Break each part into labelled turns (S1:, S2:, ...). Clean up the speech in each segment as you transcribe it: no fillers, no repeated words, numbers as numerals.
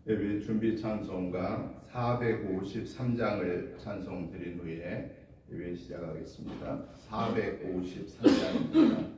S1: 예배 준비 찬송가 453장을 찬송 드린 후에 예배 시작하겠습니다. 453장입니다.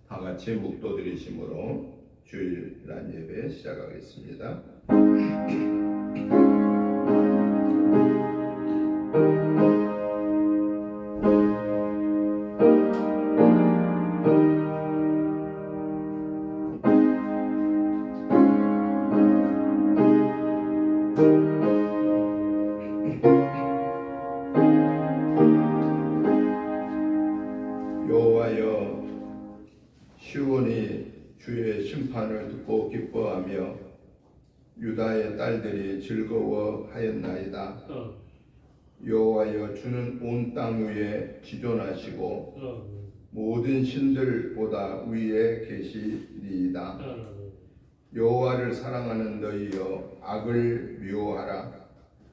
S1: 다같이 묵도 드리심으로 주일날 예배 시작하겠습니다. 여호와여, 시온이 주의 심판을 듣고 기뻐하며 유다의 딸들이 즐거워하였나이다. 여호와여, 주는 온 땅 위에 지존하시고 모든 신들보다 위에 계시리이다. 여호와를 사랑하는 너희여, 악을 미워하라.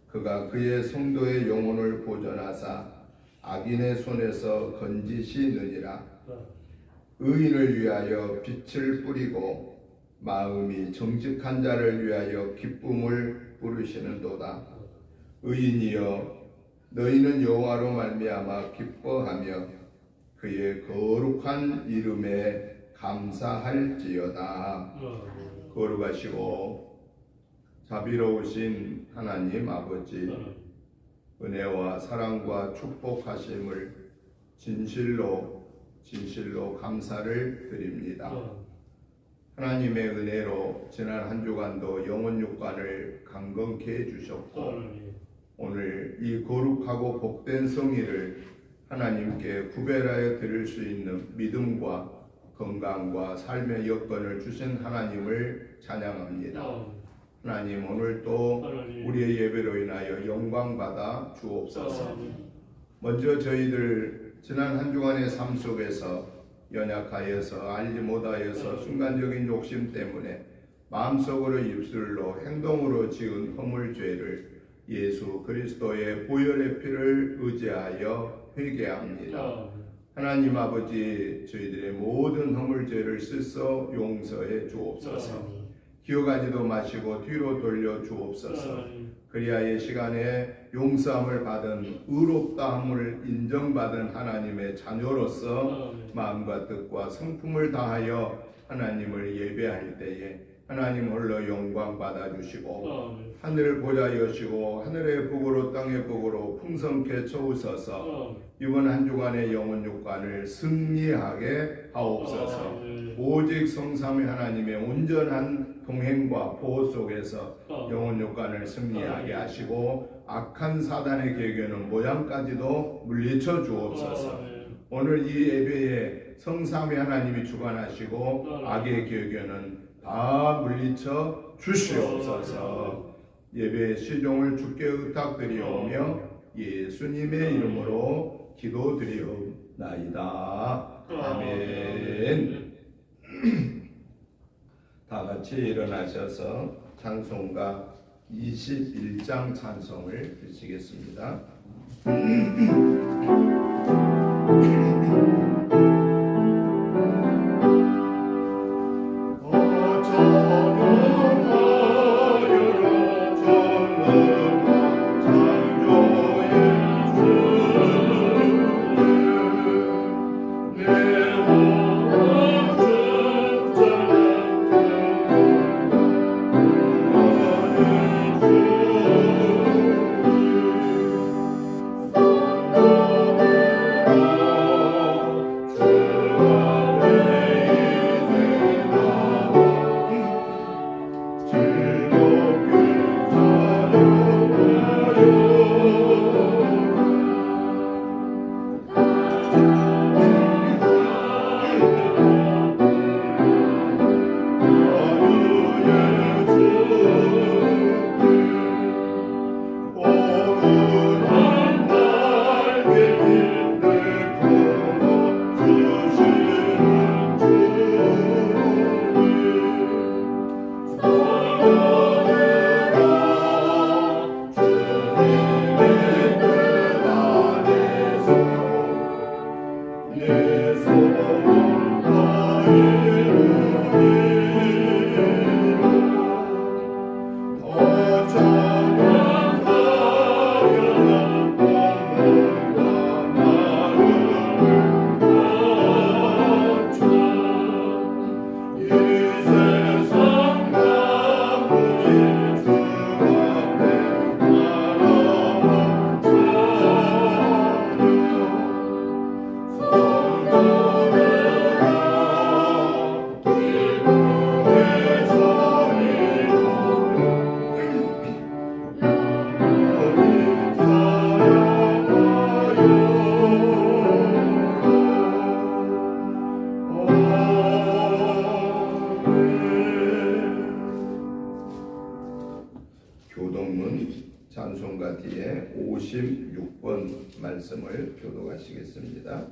S1: 그가 그의 성도의 영혼을 보존하사 악인의 손에서 건지시느니라. 의인을 위하여 빛을 뿌리고 마음이 정직한 자를 위하여 기쁨을 부르시는도다. 의인이여, 너희는 여호와로 말미암아 기뻐하며 그의 거룩한 이름에 감사할지어다. 거룩하시고 자비로우신 하나님 아버지, 은혜와 사랑과 축복하심을 진실로 감사를 드립니다. 하나님의 은혜로 지난 한 주간도 영혼 육관을 강건케 해주셨고 오늘 이 거룩하고 복된 성의를 하나님께 구별하여 드릴 수 있는 믿음과 건강과 삶의 여건을 주신 하나님을 찬양합니다. 하나님, 오늘 또 우리의 예배로 인하여 영광 받아 주옵소서. 먼저 저희들 지난 한 주간의 삶 속에서 연약하여서 알지 못하여서 순간적인 욕심 때문에 마음속으로 입술로 행동으로 지은 허물죄를 예수 그리스도의 보혈의 피를 의지하여 회개합니다. 하나님 아버지, 저희들의 모든 허물죄를 씻어 용서해 주옵소서. 기억하지도 마시고 뒤로 돌려 주옵소서. 그리하여 시간에 용서함을 받은 의롭다함을 인정받은 하나님의 자녀로서 마음과 뜻과 성품을 다하여 하나님을 예배할 때에 하나님 홀로 영광 받아주시고 하늘을 보좌 여시고 하늘의 복으로 땅의 복으로 풍성케 채우소서. 이번 한 주간의 영혼 육관을 승리하게 하옵소서. 오직 성삼위 하나님의 온전한 동행과 보호 속에서 영혼 육관을 승리하게 하시고 악한 사단의 계획에는 모양까지도 물리쳐 주옵소서. 오늘 이 예배에 성삼위 하나님이 주관하시고 악의 계획에는 다 물리쳐 주시옵소서. 예배의 시종을 주께 의탁드리오며 예수님의 이름으로 기도드리옵나이다. 아멘. 다 같이 일어나셔서 찬송가 21장 찬송을 드리겠습니다. 찬송가 뒤에 56번 말씀을 교독하시겠습니다.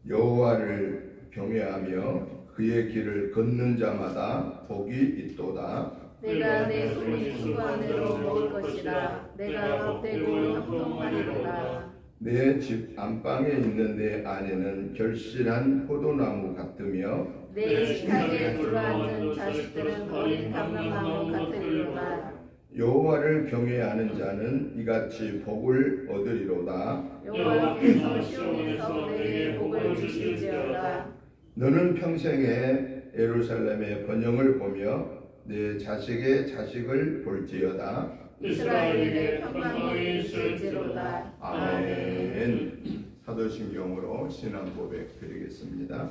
S1: 여호와를 경외하며 그의 길을 걷는 자마다 복이 있도다.
S2: 내가 내 손이 수고한 대로 먹을 것이라. 내가 헛되고 형통하리로다.
S1: 내 집 안방에 있는 내 아내는 결실한 포도나무 같으며
S2: 내 식탁에 둘러앉은 자식들은 어린 감람나무 같으리로다.
S1: 여호와를 경외하는 자는 이같이 복을 얻으리로다.
S2: 여호와께서 시온에서 내게 복을 주실지어다.
S1: 너는 평생에 예루살렘의 번영을 보며 내 자식의 자식을 볼지어다.
S2: 이스라엘에게 평강이 있을지로다.
S1: 아멘. 사도신경으로 신앙 고백 드리겠습니다.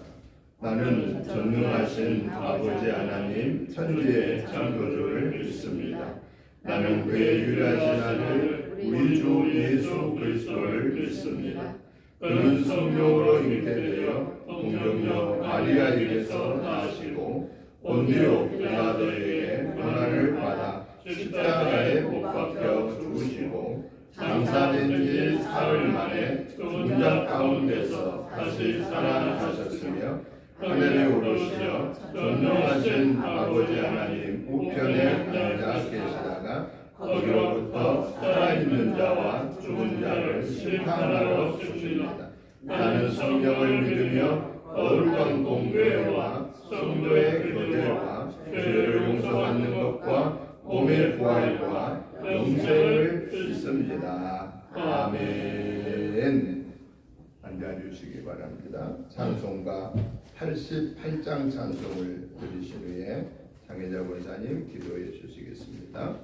S1: 나는 전능하신 아버지 하나님 천지의 창조주를 믿습니다. 나는 그의 유일하신 아들 우리 주 예수 그리스도를 믿습니다. 그는 성령으로 잉태되어 동정녀 마리아에게서 나시고 본디오 빌라도에게 고난을 받아 십자가에 못 박혀 죽으시고 장사된 지 사흘 만에 죽은 자 가운데서 다시 살아나셨으며 하늘에 오르시어 전능하신 아버지 하나님 우편에 앉아 계시다가 거기로부터 살아있는 자와 죽은 자를 심판하러 오십니다. 나는 성경을 믿으며 거룩한 공교회와 성도의 교제와 죄를 용서받는 것과 몸의 부활과 영생을 믿습니다. 아멘. 앉아주시기 바랍니다. 찬송가 88장 찬송을 들으신 후에 장혜자 권사님 기도해 주시겠습니다.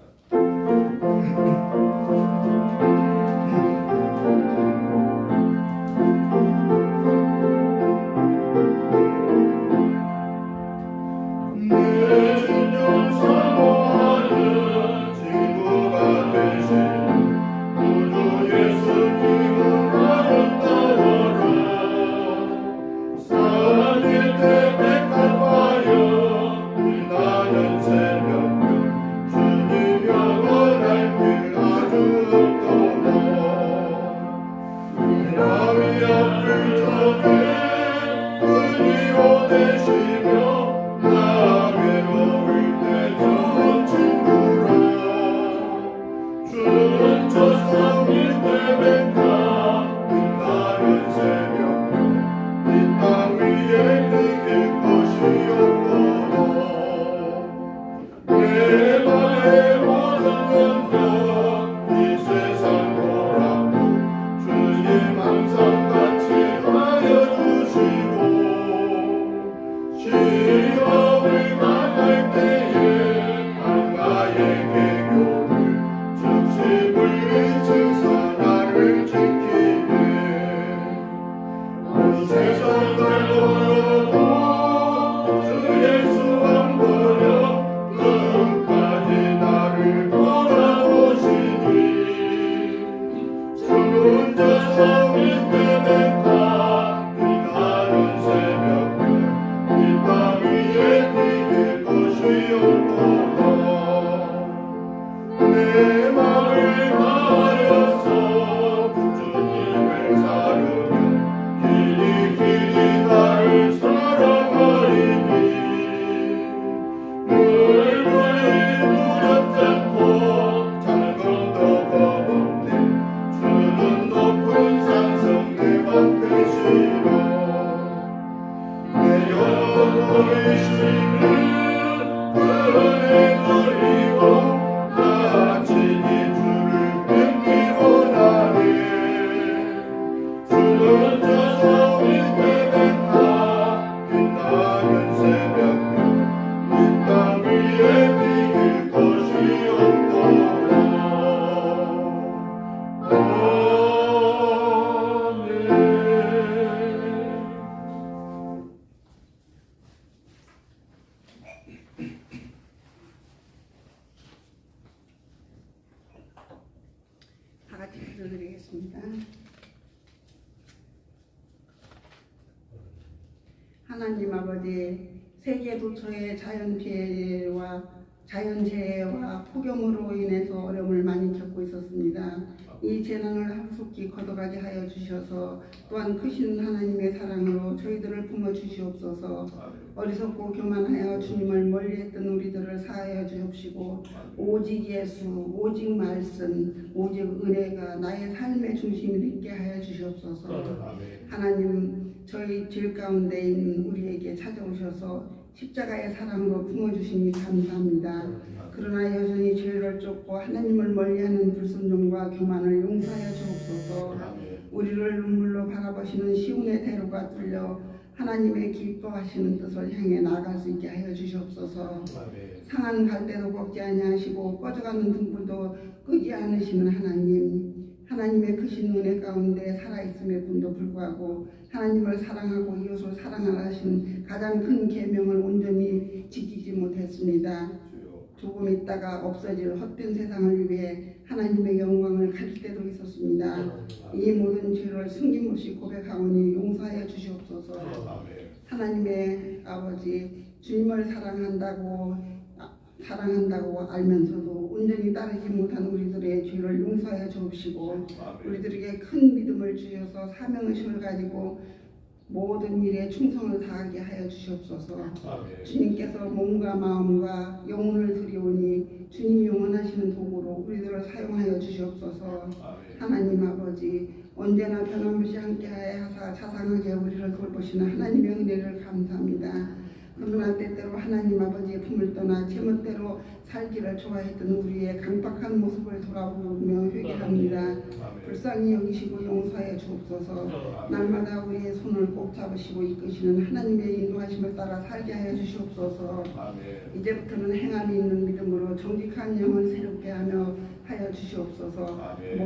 S3: 다 같이 기도드리겠습니다. 하나님 아버지, 세계 도처의 자연재해와 폭염으로 인해서 어려움을 많이 겪고 있었습니다. 이 재난을 하루속히 걷어가게 하여 주셔서 또한 크신 하나님의 사랑으로 저희들을 품어주시옵소서. 어리석고 교만하여 주님을 멀리했던 우리들을 사하여 주옵시고 오직 예수, 오직 말씀, 오직 은혜가 나의 삶의 중심이 되게 하여 주시옵소서. 하나님, 저희 죄 가운데 있는 우리에게 찾아오셔서 십자가의 사랑으로 품어주시니 감사합니다. 그러나 여전히 죄를 쫓고 하나님을 멀리하는 불순종과 교만을 용서하여 주옵소서. 우리를 눈물로 바라보시는 시온의 대로가 뚫려 하나님의 기뻐하시는 뜻을 향해 나아갈 수 있게 하여 주시옵소서. 상한 갈대도 꺾지 아니하시고 꺼져가는 등불도 끄지 않으시는 하나님의 크신 은혜 가운데 살아있음에 분도 불구하고 하나님을 사랑하고 이웃을 사랑하라 하신 가장 큰 계명을 온전히 지키지 못했습니다. 조금 있다가 없어질 헛된 세상을 위해 하나님의 영광을 가릴 때도 있었습니다. 이 모든 죄를 숨김없이 고백하오니 용서하여 주시옵소서. 하나님의 아버지, 주님을 사랑한다고 알면서도 온전히 따르지 못한 우리들의 죄를 용서하여 주옵시고 우리들에게 큰 믿음을 주셔서 사명의식을 가지고 모든 일에 충성을 다하게 하여 주시옵소서.
S4: 아멘.
S3: 주님께서 몸과 마음과 영혼을 드리오니 주님이 원하시는 도구로 우리들을 사용하여 주시옵소서.
S4: 아멘.
S3: 하나님 아버지, 언제나 변함없이 함께하여 하사 자상하게 우리를 돌보시는 하나님의 은혜를 감사합니다. 그러나 때때로 하나님 아버지의 품을 떠나 제멋대로 살기를 좋아했던 우리의 강박한 모습을 돌아보며 회개합니다.
S4: 아멘.
S3: 불쌍히 여기시고 용서하여 주옵소서. 날마다 우리의 손을 꼭 잡으시고 이끄시는 하나님의 인도하심을 따라 살게 하여 주시옵소서.
S4: 아멘.
S3: 이제부터는 행함이 있는 믿음으로 정직한 영을 새롭게 하여 주시옵소서.
S4: 아멘.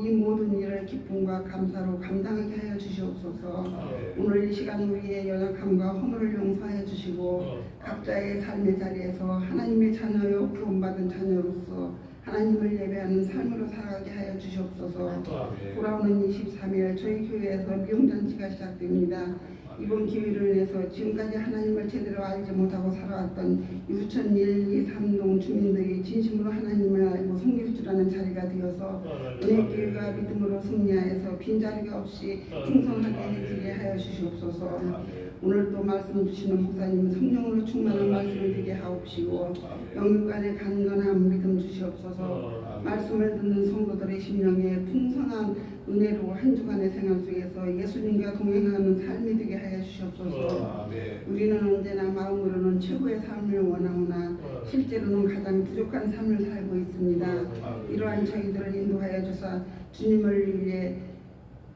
S3: 이 모든 일을 기쁨과 감사로 감당하게 하여 주시옵소서.
S4: 아멘.
S3: 오늘 이 시간 우리의 연약함과 허물을 용서하여 주시고 각자의 삶의 자리에서 하나님의 자녀요 구원받은 자녀로서 하나님을 예배하는 삶으로 살아가게 하여 주시옵소서.
S4: 아멘.
S3: 돌아오는 23일 저희 교회에서 미용잔치가 시작됩니다. 이번 기회를 인해서 지금까지 하나님을 제대로 알지 못하고 살아왔던 유천 1, 2, 3동 주민들이 진심으로 하나님을 알고 섬길 줄 아는 자리가 되어서 은혜교회가 믿음으로 승리하여서 빈자리가 없이 풍성하게 해지게 하여 주시옵소서. 오늘도 말씀 주시는 목사님 성령으로 충만한 말씀을 듣게 하옵시고 영육간의 강건한 믿음 주시옵소서. 말씀을 듣는 성도들의 심령에 풍성한 은혜로 한 주간의 생활 속에서 예수님과 동행하는 삶이 되게 하여 주시옵소서. 우리는 언제나 마음으로는 최고의 삶을 원하오나 실제로는 가장 부족한 삶을 살고 있습니다. 이러한 저희들을 인도하여 주사 주님을 위해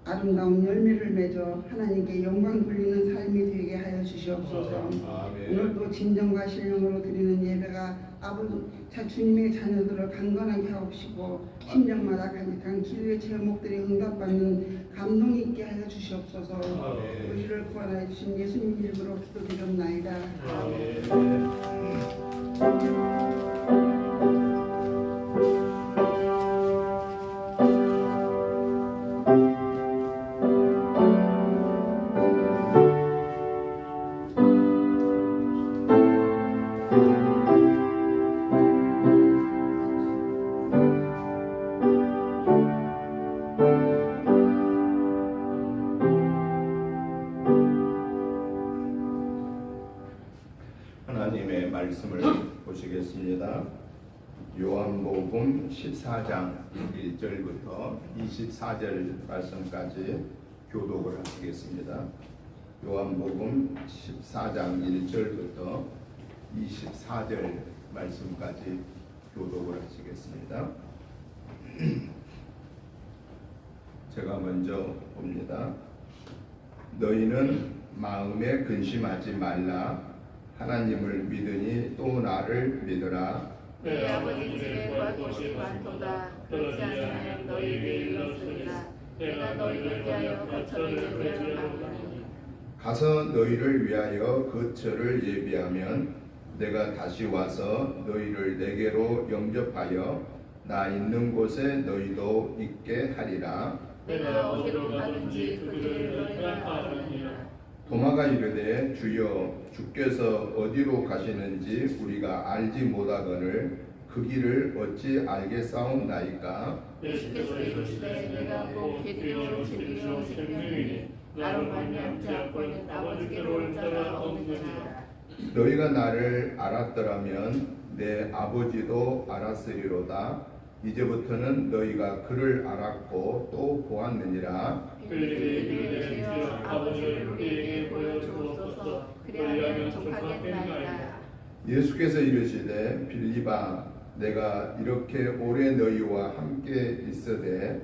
S3: 아름다운 열매를 맺어 하나님께 영광 돌리는 삶이 되게 하여 주시옵소서. 오늘도 진정과 신령으로 드리는 예배가 주님의 자녀들을 강건하게 하옵시고 심령마다 간직한 기도의 제목들이 응답받는 감동이 있게 하여 주시옵소서. 우리를 구원하여 주신 예수님 이름으로 기도드렸나이다.
S1: 하나님의 말씀을 보시겠습니다. 요한복음 14장 1절부터 24절 말씀까지 교독을 하시겠습니다. 요한복음 14장 1절부터 24절 말씀까지 교독을 하시겠습니다. 제가 먼저 봅니다. 너희는 마음에 근심하지 말라. 하나님을 믿으니 또 나를 믿으라.
S2: 내 아버지 집에 갈 곳이 많도다. 그렇지 않으면 너희에게 이르렀으리라. 내가 너희를 위하여 거처를 예비하노니
S1: 가서 너희를 위하여 거처를 예비하면 내가 다시 와서 너희를 내게로 영접하여 나 있는 곳에 너희도 있게 하리라.
S2: 내가 어디로 가든지 그 길을 너희가 아느니라.
S1: 도마가 이르되 주여 주께서 어디로 가시는지 우리가 알지 못하거늘 그 길을 어찌 알겠사옵나이까.
S2: 예수께서 이르시되 내가 곧 길이요 진리요 생명이니 나로 말미암지 않고 있는 아버지께로 올 자가 없느니라.
S1: 너희가 나를 알았더라면 내 아버지도 알았으리로다. 이제부터는 너희가 그를 알았고 또 보았느니라.
S2: 빌립이 주여 아버지를 우리에게 보여주옵소서. 그리하면 족하겠나이다.
S1: 예수께서 이르시되 빌립아 내가 이렇게 오래 너희와 함께 있으되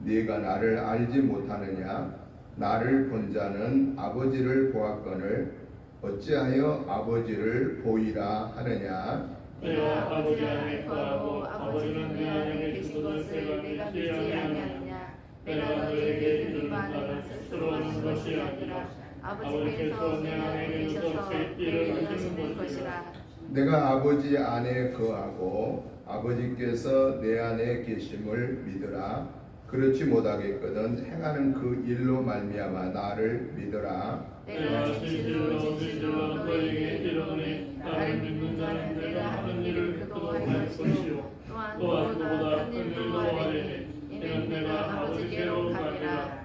S1: 네가 나를 알지 못하느냐. 나를 본 자는 아버지를 보았거늘 어찌하여 아버지를 보이라 하느냐.
S2: 내가 아버지 안에 거하고 아버지는 내 안에 계신 것을 내가 믿지 아니하느냐. 내가 너희에게 이르는 바는 스스로 하는 것이 아니라 아버지께서 내 안에 계셔서 내게 하시는 것이라.
S1: 내가 아버지 안에 거하고 아버지께서 내 안에 계심을 믿으라. 그렇지 못하겠거든 행하는 그 일로 말미암아 나를 믿으라.
S2: 내가 진실로 진실로 너희에게 이르노니 나를 믿는 자는 내가 하는 일을 그도 할 것이요 또한 그보다 큰 일도 하리니 이는 내가 아버지께로 가리라.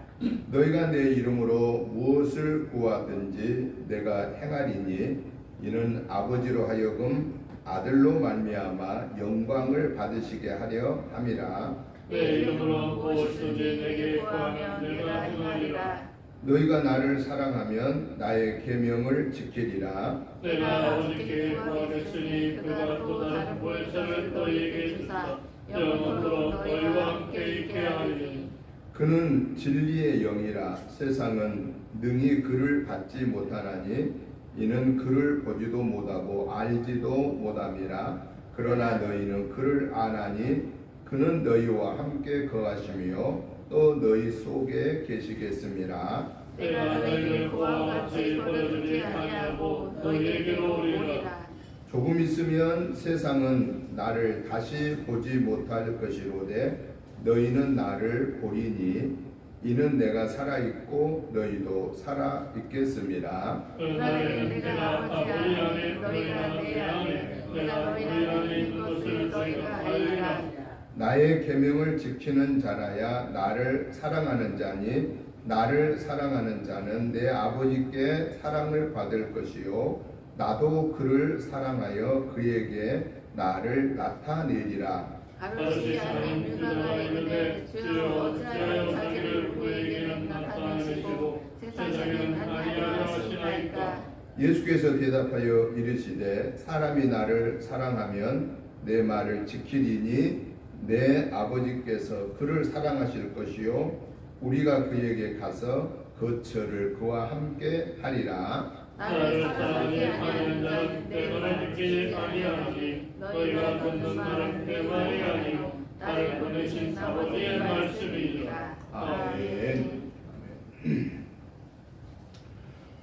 S1: 너희가 내 이름으로 무엇을 구하든지 내가 행하리니 이는 아버지로 하여금 아들로 말미암아 영광을 받으시게 하려 함이라.
S2: 내 이름으로 무엇이든지 내게 구하면 내가 행하리라.
S1: 너희가 나를 사랑하면 나의 계명을 지키리라.
S2: 내가 아버지께 구하겠으니 그가 또 다른 보혜사를 너희에게 주사 영원토록 너희와 함께 있게 하리니.
S1: 그는 진리의 영이라. 세상은 능히 그를 받지 못하나니 이는 그를 보지도 못하고 알지도 못함이라. 그러나 너희는 그를 아나니 그는 너희와 함께 거하시며 또 너희 속에 계시겠음이라.
S2: 내가 너희를 그와 같이 버려두지 아니하고 너희에게로 오리라.
S1: 조금 있으면 세상은 나를 다시 보지 못할 것이로되 너희는 나를 보리니 이는 내가 살아있고 너희도 살아있겠음이라.
S2: 그날에 내가 아버지 안에 너희가 내 안에 내가 너희 안에 있는 것을 너희가 알리라.
S1: 나의 계명을 지키는 자라야 나를 사랑하는 자니 나를 사랑하는 자는 내 아버지께 사랑을 받을 것이요 나도 그를 사랑하여 그에게 나를 나타내리라.
S2: 가로시 안에 유다가 이르되 주여 어찌하여 자기를 우리에게는 나타내시고 세상에는 아니하시나이까.
S1: 예수께서 대답하여 이르시되 사람이 나를 사랑하면 내 말을 지키리니 내 아버지께서 그를 사랑하실 것이요 우리가 그에게 가서 거처를 그와 함께 하리라.
S2: 나를 사랑하지 아니하는 자는 내 말을 듣지 아니하니 너희가 듣는 말은 내 말이 아니요 나를 보내신 아버지의 말씀이니라.
S1: 아멘.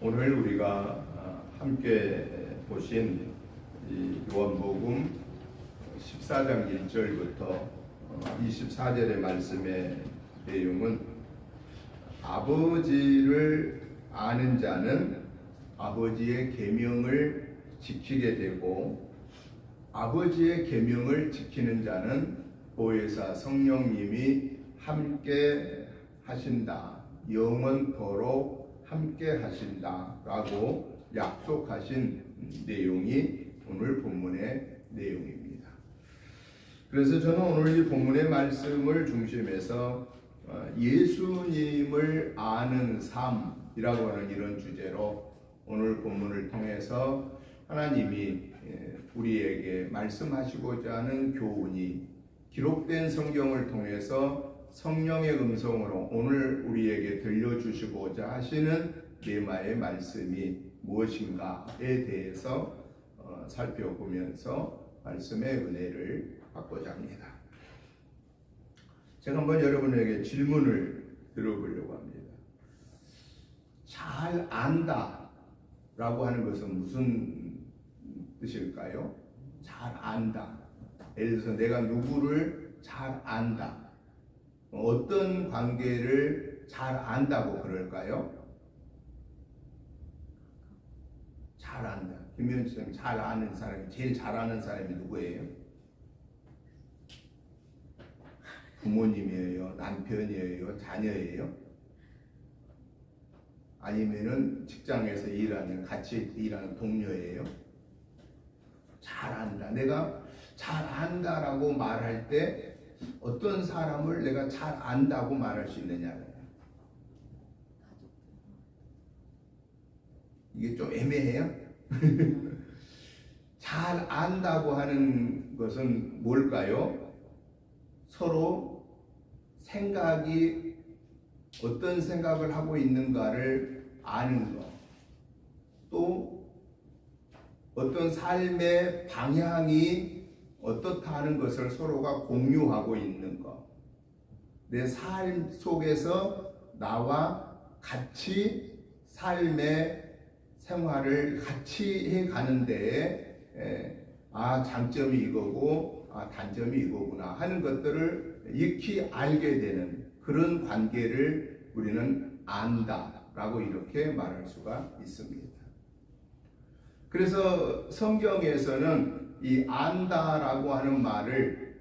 S1: 오늘 우리가 함께 보신 이 요한복음 14장 1절부터 24절의 말씀의 내용은 아버지를 아는 자는 아버지의 계명을 지키게 되고 아버지의 계명을 지키는 자는 보혜사 성령님이 함께 하신다. 영원토록 함께 하신다라고 약속하신 내용이 오늘 본문의 내용입니다. 그래서 저는 오늘 이 본문의 말씀을 중심해서 예수님을 아는 삶이라고 하는 이런 주제로 오늘 본문을 통해서 하나님이 우리에게 말씀하시고자 하는 교훈이 기록된 성경을 통해서 성령의 음성으로 오늘 우리에게 들려주시고자 하시는 레마의 말씀이 무엇인가에 대해서 살펴보면서 말씀의 은혜를 받고자 합니다. 제가 한번 여러분에게 질문을 들어보려고 합니다. 잘 안다 라고 하는 것은 무슨 뜻일까요? 잘 안다. 예를 들어서 내가 누구를 잘 안다. 어떤 관계를 잘 안다고 그럴까요? 잘 안다. 김현주 선생님 잘 아는 사람이 제일 잘 아는 사람이 누구예요? 부모님이에요? 남편이에요? 자녀예요? 아니면은 직장에서 같이 일하는 동료예요? 잘 안다. 내가 잘 안다라고 말할 때 어떤 사람을 내가 잘 안다고 말할 수 있느냐. 이게 좀 애매해요? 잘 안다고 하는 것은 뭘까요? 서로 생각이 어떤 생각을 하고 있는가를 아는 것, 또 어떤 삶의 방향이 어떻다 하는 것을 서로가 공유하고 있는 것, 내 삶 속에서 나와 같이 삶의 생활을 같이 해가는 데에 장점이 이거고 단점이 이거구나 하는 것들을 익히 알게 되는 그런 관계를 우리는 안다라고 이렇게 말할 수가 있습니다. 그래서 성경에서는 이 안다라고 하는 말을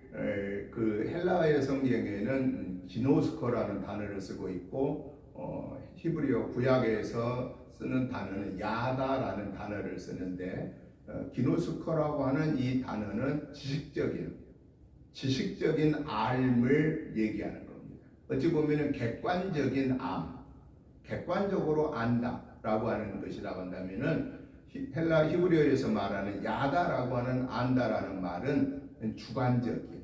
S1: 그 헬라어의 성경에는 기노스코라는 단어를 쓰고 있고 히브리어 구약에서 쓰는 단어는 야다라는 단어를 쓰는데 기노스코라고 하는 이 단어는 지식적인 알을 얘기하는 겁니다. 어찌 보면 객관적인 객관적으로 안다라고 하는 것이라고 한다면은 헬라 히브리어에서 말하는 야다라고 하는 안다라는 말은 주관적인,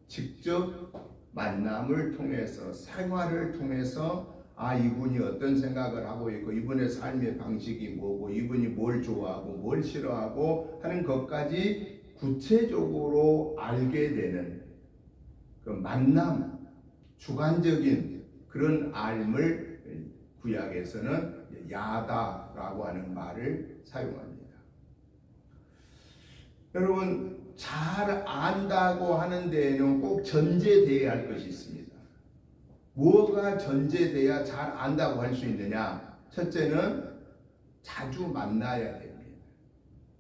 S1: 직접 만남을 통해서 생활을 통해서 이분이 어떤 생각을 하고 있고 이분의 삶의 방식이 뭐고 이분이 뭘 좋아하고 뭘 싫어하고 하는 것까지 구체적으로 알게 되는 그 만남, 주관적인 그런 알을 구약에서는 야다라고 하는 말을 사용합니다. 여러분, 잘 안다고 하는 데에는 꼭 전제되어야 할 것이 있습니다. 뭐가 전제돼야 잘 안다고 할 수 있느냐? 첫째는 자주 만나야 됩니다.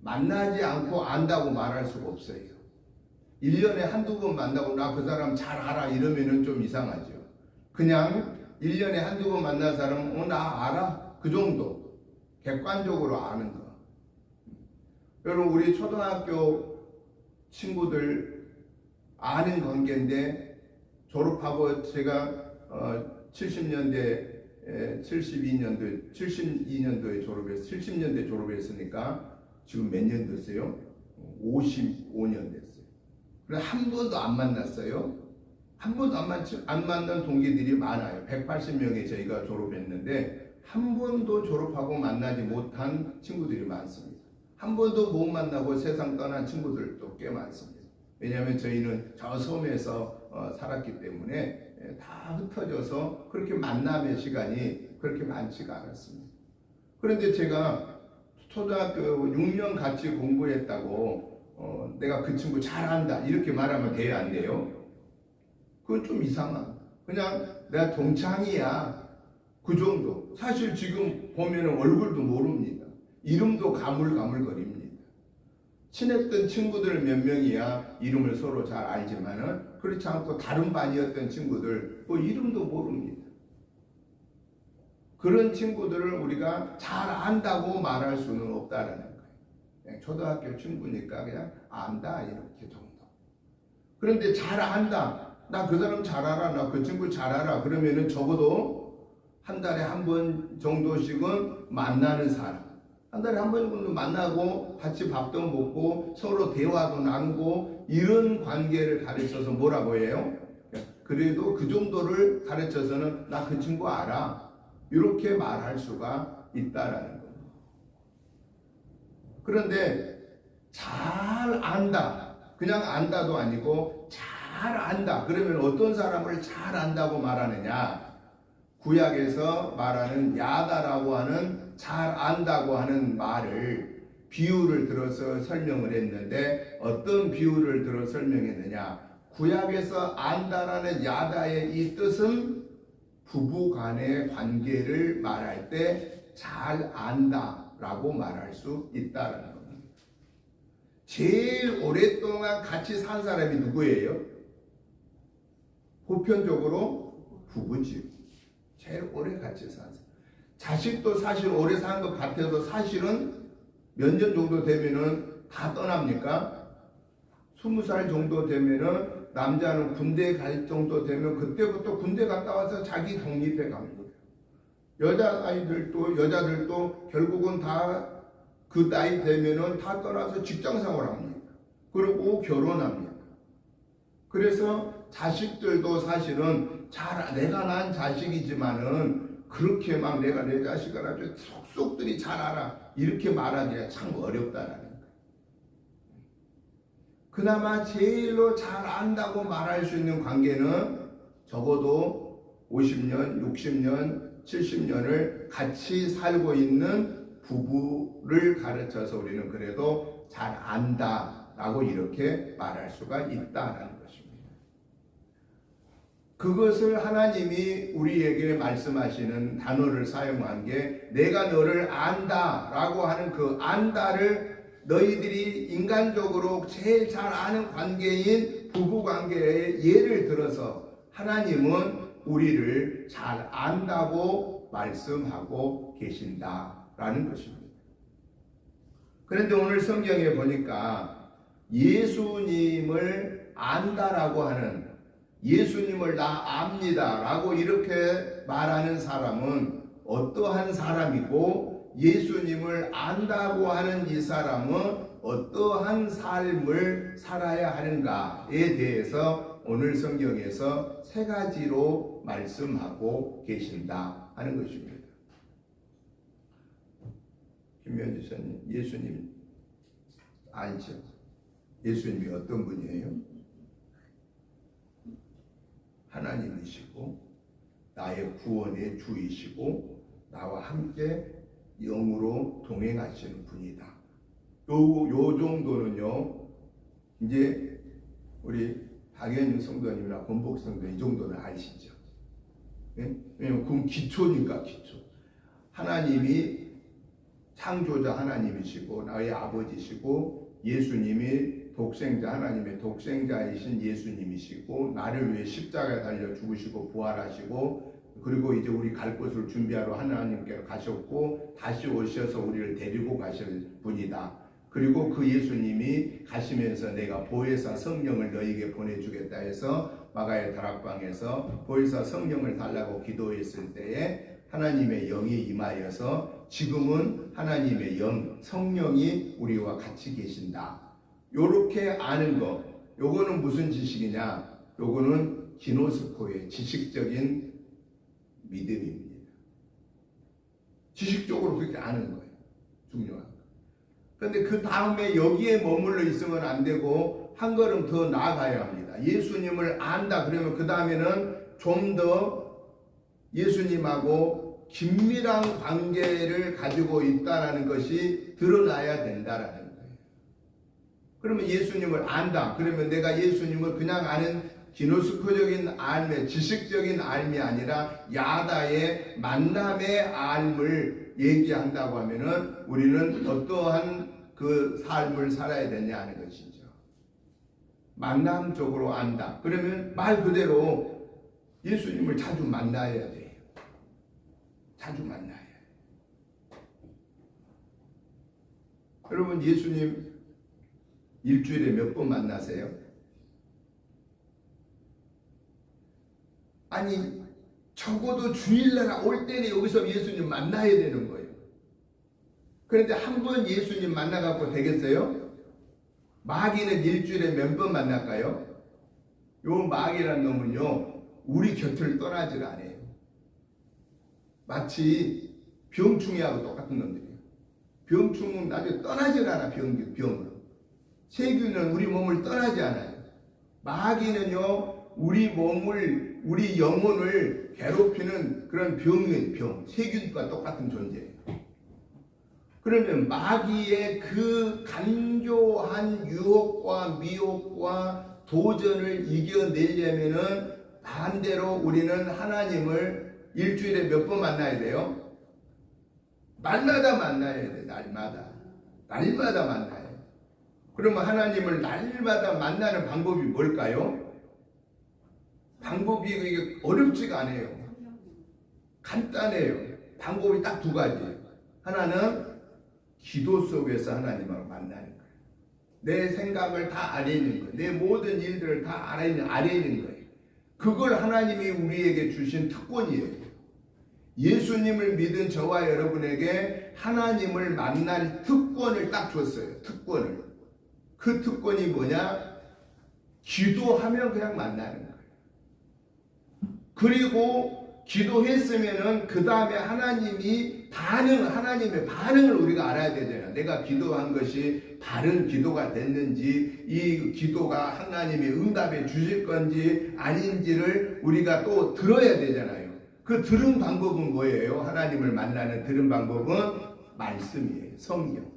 S1: 만나지 않고 안다고 말할 수가 없어요. 1년에 한두 번 만나고 나 그 사람 잘 알아 이러면은 좀 이상하죠. 그냥 1년에 한두 번 만난 사람은 나 알아? 그 정도. 객관적으로 아는 거. 여러분, 우리 초등학교 친구들 아는 관계인데 졸업하고 제가 72년도에 졸업해서 70년대 졸업했으니까 지금 몇 년 됐어요? 55년 됐어요. 그래서 한 번도 안 만났어요. 한 번도 안 만난 동기들이 많아요. 180명이 저희가 졸업했는데 한 번도 졸업하고 만나지 못한 친구들이 많습니다. 한 번도 못 만나고 세상 떠난 친구들도 꽤 많습니다. 왜냐하면 저희는 저 섬에서 살았기 때문에 다 흩어져서 그렇게 만남의 시간이 그렇게 많지가 않았습니다. 그런데 제가 초등학교 6년 같이 공부했다고 내가 그 친구 잘한다 이렇게 말하면 돼야 안 돼요? 그건 좀 이상한. 그냥 내가 동창이야 그 정도. 사실 지금 보면 얼굴도 모릅니다. 이름도 가물가물거립니다. 친했던 친구들 몇 명이야 이름을 서로 잘 알지만은 그렇지 않고 다른 반이었던 친구들 뭐 이름도 모릅니다. 그런 친구들을 우리가 잘 안다고 말할 수는 없다라는 거예요. 그냥 초등학교 친구니까 그냥 안다 이렇게 정도. 그런데 잘 안다. 나 그 사람 잘 알아. 나 그 친구 잘 알아. 그러면은 적어도 한 달에 한 번 정도씩은 만나는 사람. 한 달에 한 번 정도 만나고 같이 밥도 먹고 서로 대화도 나누고 이런 관계를 가르쳐서 뭐라고 해요? 그래도 그 정도를 가르쳐서는 나 그 친구 알아. 이렇게 말할 수가 있다라는 겁니다. 그런데 잘 안다. 그냥 안다도 아니고 잘 안다. 그러면 어떤 사람을 잘 안다고 말하느냐? 구약에서 말하는 야다라고 하는 잘 안다고 하는 말을 비유를 들어서 설명을 했는데 어떤 비유를 들어 설명했느냐? 구약에서 안다라는 야다의 이 뜻은 부부 간의 관계를 말할 때 잘 안다라고 말할 수 있다는 겁니다. 제일 오랫동안 같이 산 사람이 누구예요? 보편적으로 부부지요. 제일 오래 같이 산 사람. 자식도 사실 오래 산 것 같아도 사실은 몇 년 정도 되면은 다 떠납니까? 20살 정도 되면은 남자는 군대 갈 정도 되면 그때부터 군대 갔다 와서 자기 독립해 갑니다. 여자들도 결국은 다 그 나이 되면은 다 떠나서 직장 생활합니다. 그리고 결혼합니다. 그래서 자식들도 사실은 내가 낳은 자식이지만은 그렇게 막 내가 내 자식을 아주 속속들이 잘 알아 이렇게 말하기가 참 어렵다라는 거예요. 그나마 제일로 잘 안다고 말할 수 있는 관계는 적어도 50년, 60년, 70년을 같이 살고 있는 부부를 가르쳐서 우리는 그래도 잘 안다라고 이렇게 말할 수가 있다라는 것입니다. 그것을 하나님이 우리에게 말씀하시는 단어를 사용한 게 내가 너를 안다라고 하는 그 안다를 너희들이 인간적으로 제일 잘 아는 관계인 부부관계의 예를 들어서 하나님은 우리를 잘 안다고 말씀하고 계신다라는 것입니다. 그런데 오늘 성경에 보니까 예수님을 안다라고 하는, 예수님을 나 압니다라고 이렇게 말하는 사람은 어떠한 사람이고, 예수님을 안다고 하는 이 사람은 어떠한 삶을 살아야 하는가에 대해서 오늘 성경에서 세 가지로 말씀하고 계신다 하는 것입니다. 김미연 지사님, 예수님 알죠? 예수님이 어떤 분이에요? 하나님이시고 나의 구원의 주이시고 나와 함께 영으로 동행하시는 분이다. 요 정도는요, 이제 우리 박연윤 성도님이나 권복 성도 이 정도는 아시죠? 네? 왜냐면 그건 기초니까 기초. 하나님이 창조자 하나님이시고 나의 아버지시고 예수님이 독생자, 하나님의 독생자이신 예수님이시고 나를 위해 십자가에 달려 죽으시고 부활하시고, 그리고 이제 우리 갈 곳을 준비하러 하나님께로 가셨고 다시 오셔서 우리를 데리고 가실 분이다. 그리고 그 예수님이 가시면서 내가 보혜사 성령을 너에게 보내주겠다 해서 마가의 다락방에서 보혜사 성령을 달라고 기도했을 때에 하나님의 영이 임하여서 지금은 하나님의 영, 성령이 우리와 같이 계신다. 요렇게 아는 거, 요거는 무슨 지식이냐? 요거는 기노스코의 지식적인 믿음입니다. 지식적으로 그렇게 아는 거예요. 중요한 거. 그런데 그 다음에 여기에 머물러 있으면 안 되고 한 걸음 더 나아가야 합니다. 예수님을 안다 그러면 그 다음에는 좀 더 예수님하고 긴밀한 관계를 가지고 있다는 것이 드러나야 된다라는 거예요. 그러면 예수님을 안다. 그러면 내가 예수님을 그냥 아는 기노스코적인 알매, 지식적인 알미 아니라 야다의 만남의 알을 얘기한다고 하면은 우리는 어떠한 그 삶을 살아야 되냐 하는 것이죠. 만남적으로 안다. 그러면 말 그대로 예수님을 자주 만나야 돼요. 자주 만나야 해요. 여러분 예수님 일주일에 몇 번 만나세요? 아니 적어도 주일날 올 때는 여기서 예수님 만나야 되는 거예요. 그런데 한 번 예수님 만나갖고 되겠어요? 마귀는 일주일에 몇 번 만날까요? 요 마귀란 놈은요 우리 곁을 떠나질 않아요. 마치 병충해하고 똑같은 놈들이에요. 병충은 나중에 떠나질 않아. 병으로. 세균은 우리 몸을 떠나지 않아요. 마귀는요 우리 몸을, 우리 영혼을 괴롭히는 그런 병이에요. 병. 세균과 똑같은 존재예요. 그러면 마귀의 그 간교한 유혹과 미혹과 도전을 이겨내려면은 반대로 우리는 하나님을 일주일에 몇 번 만나야 돼요? 날마다 만나야 돼. 날마다 만나야 돼. 그러면 하나님을 날마다 만나는 방법이 뭘까요? 방법이 이게 어렵지가 않아요. 간단해요. 방법이 딱 두 가지예요. 하나는 기도 속에서 하나님하고 만나는 거예요. 내 생각을 다 아뢰는 거예요. 내 모든 일들을 다 아뢰는 거예요. 그걸 하나님이 우리에게 주신 특권이에요. 예수님을 믿은 저와 여러분에게 하나님을 만날 특권을 딱 줬어요. 특권을. 그 특권이 뭐냐? 기도하면 그냥 만나는 거예요. 그리고 기도했으면은 그 다음에 하나님의 반응을 우리가 알아야 되잖아요. 내가 기도한 것이 바른 기도가 됐는지, 이 기도가 하나님이 응답해 주실 건지 아닌지를 우리가 또 들어야 되잖아요. 그 들은 방법은 뭐예요? 하나님을 만나는 들은 방법은 말씀이에요. 성경.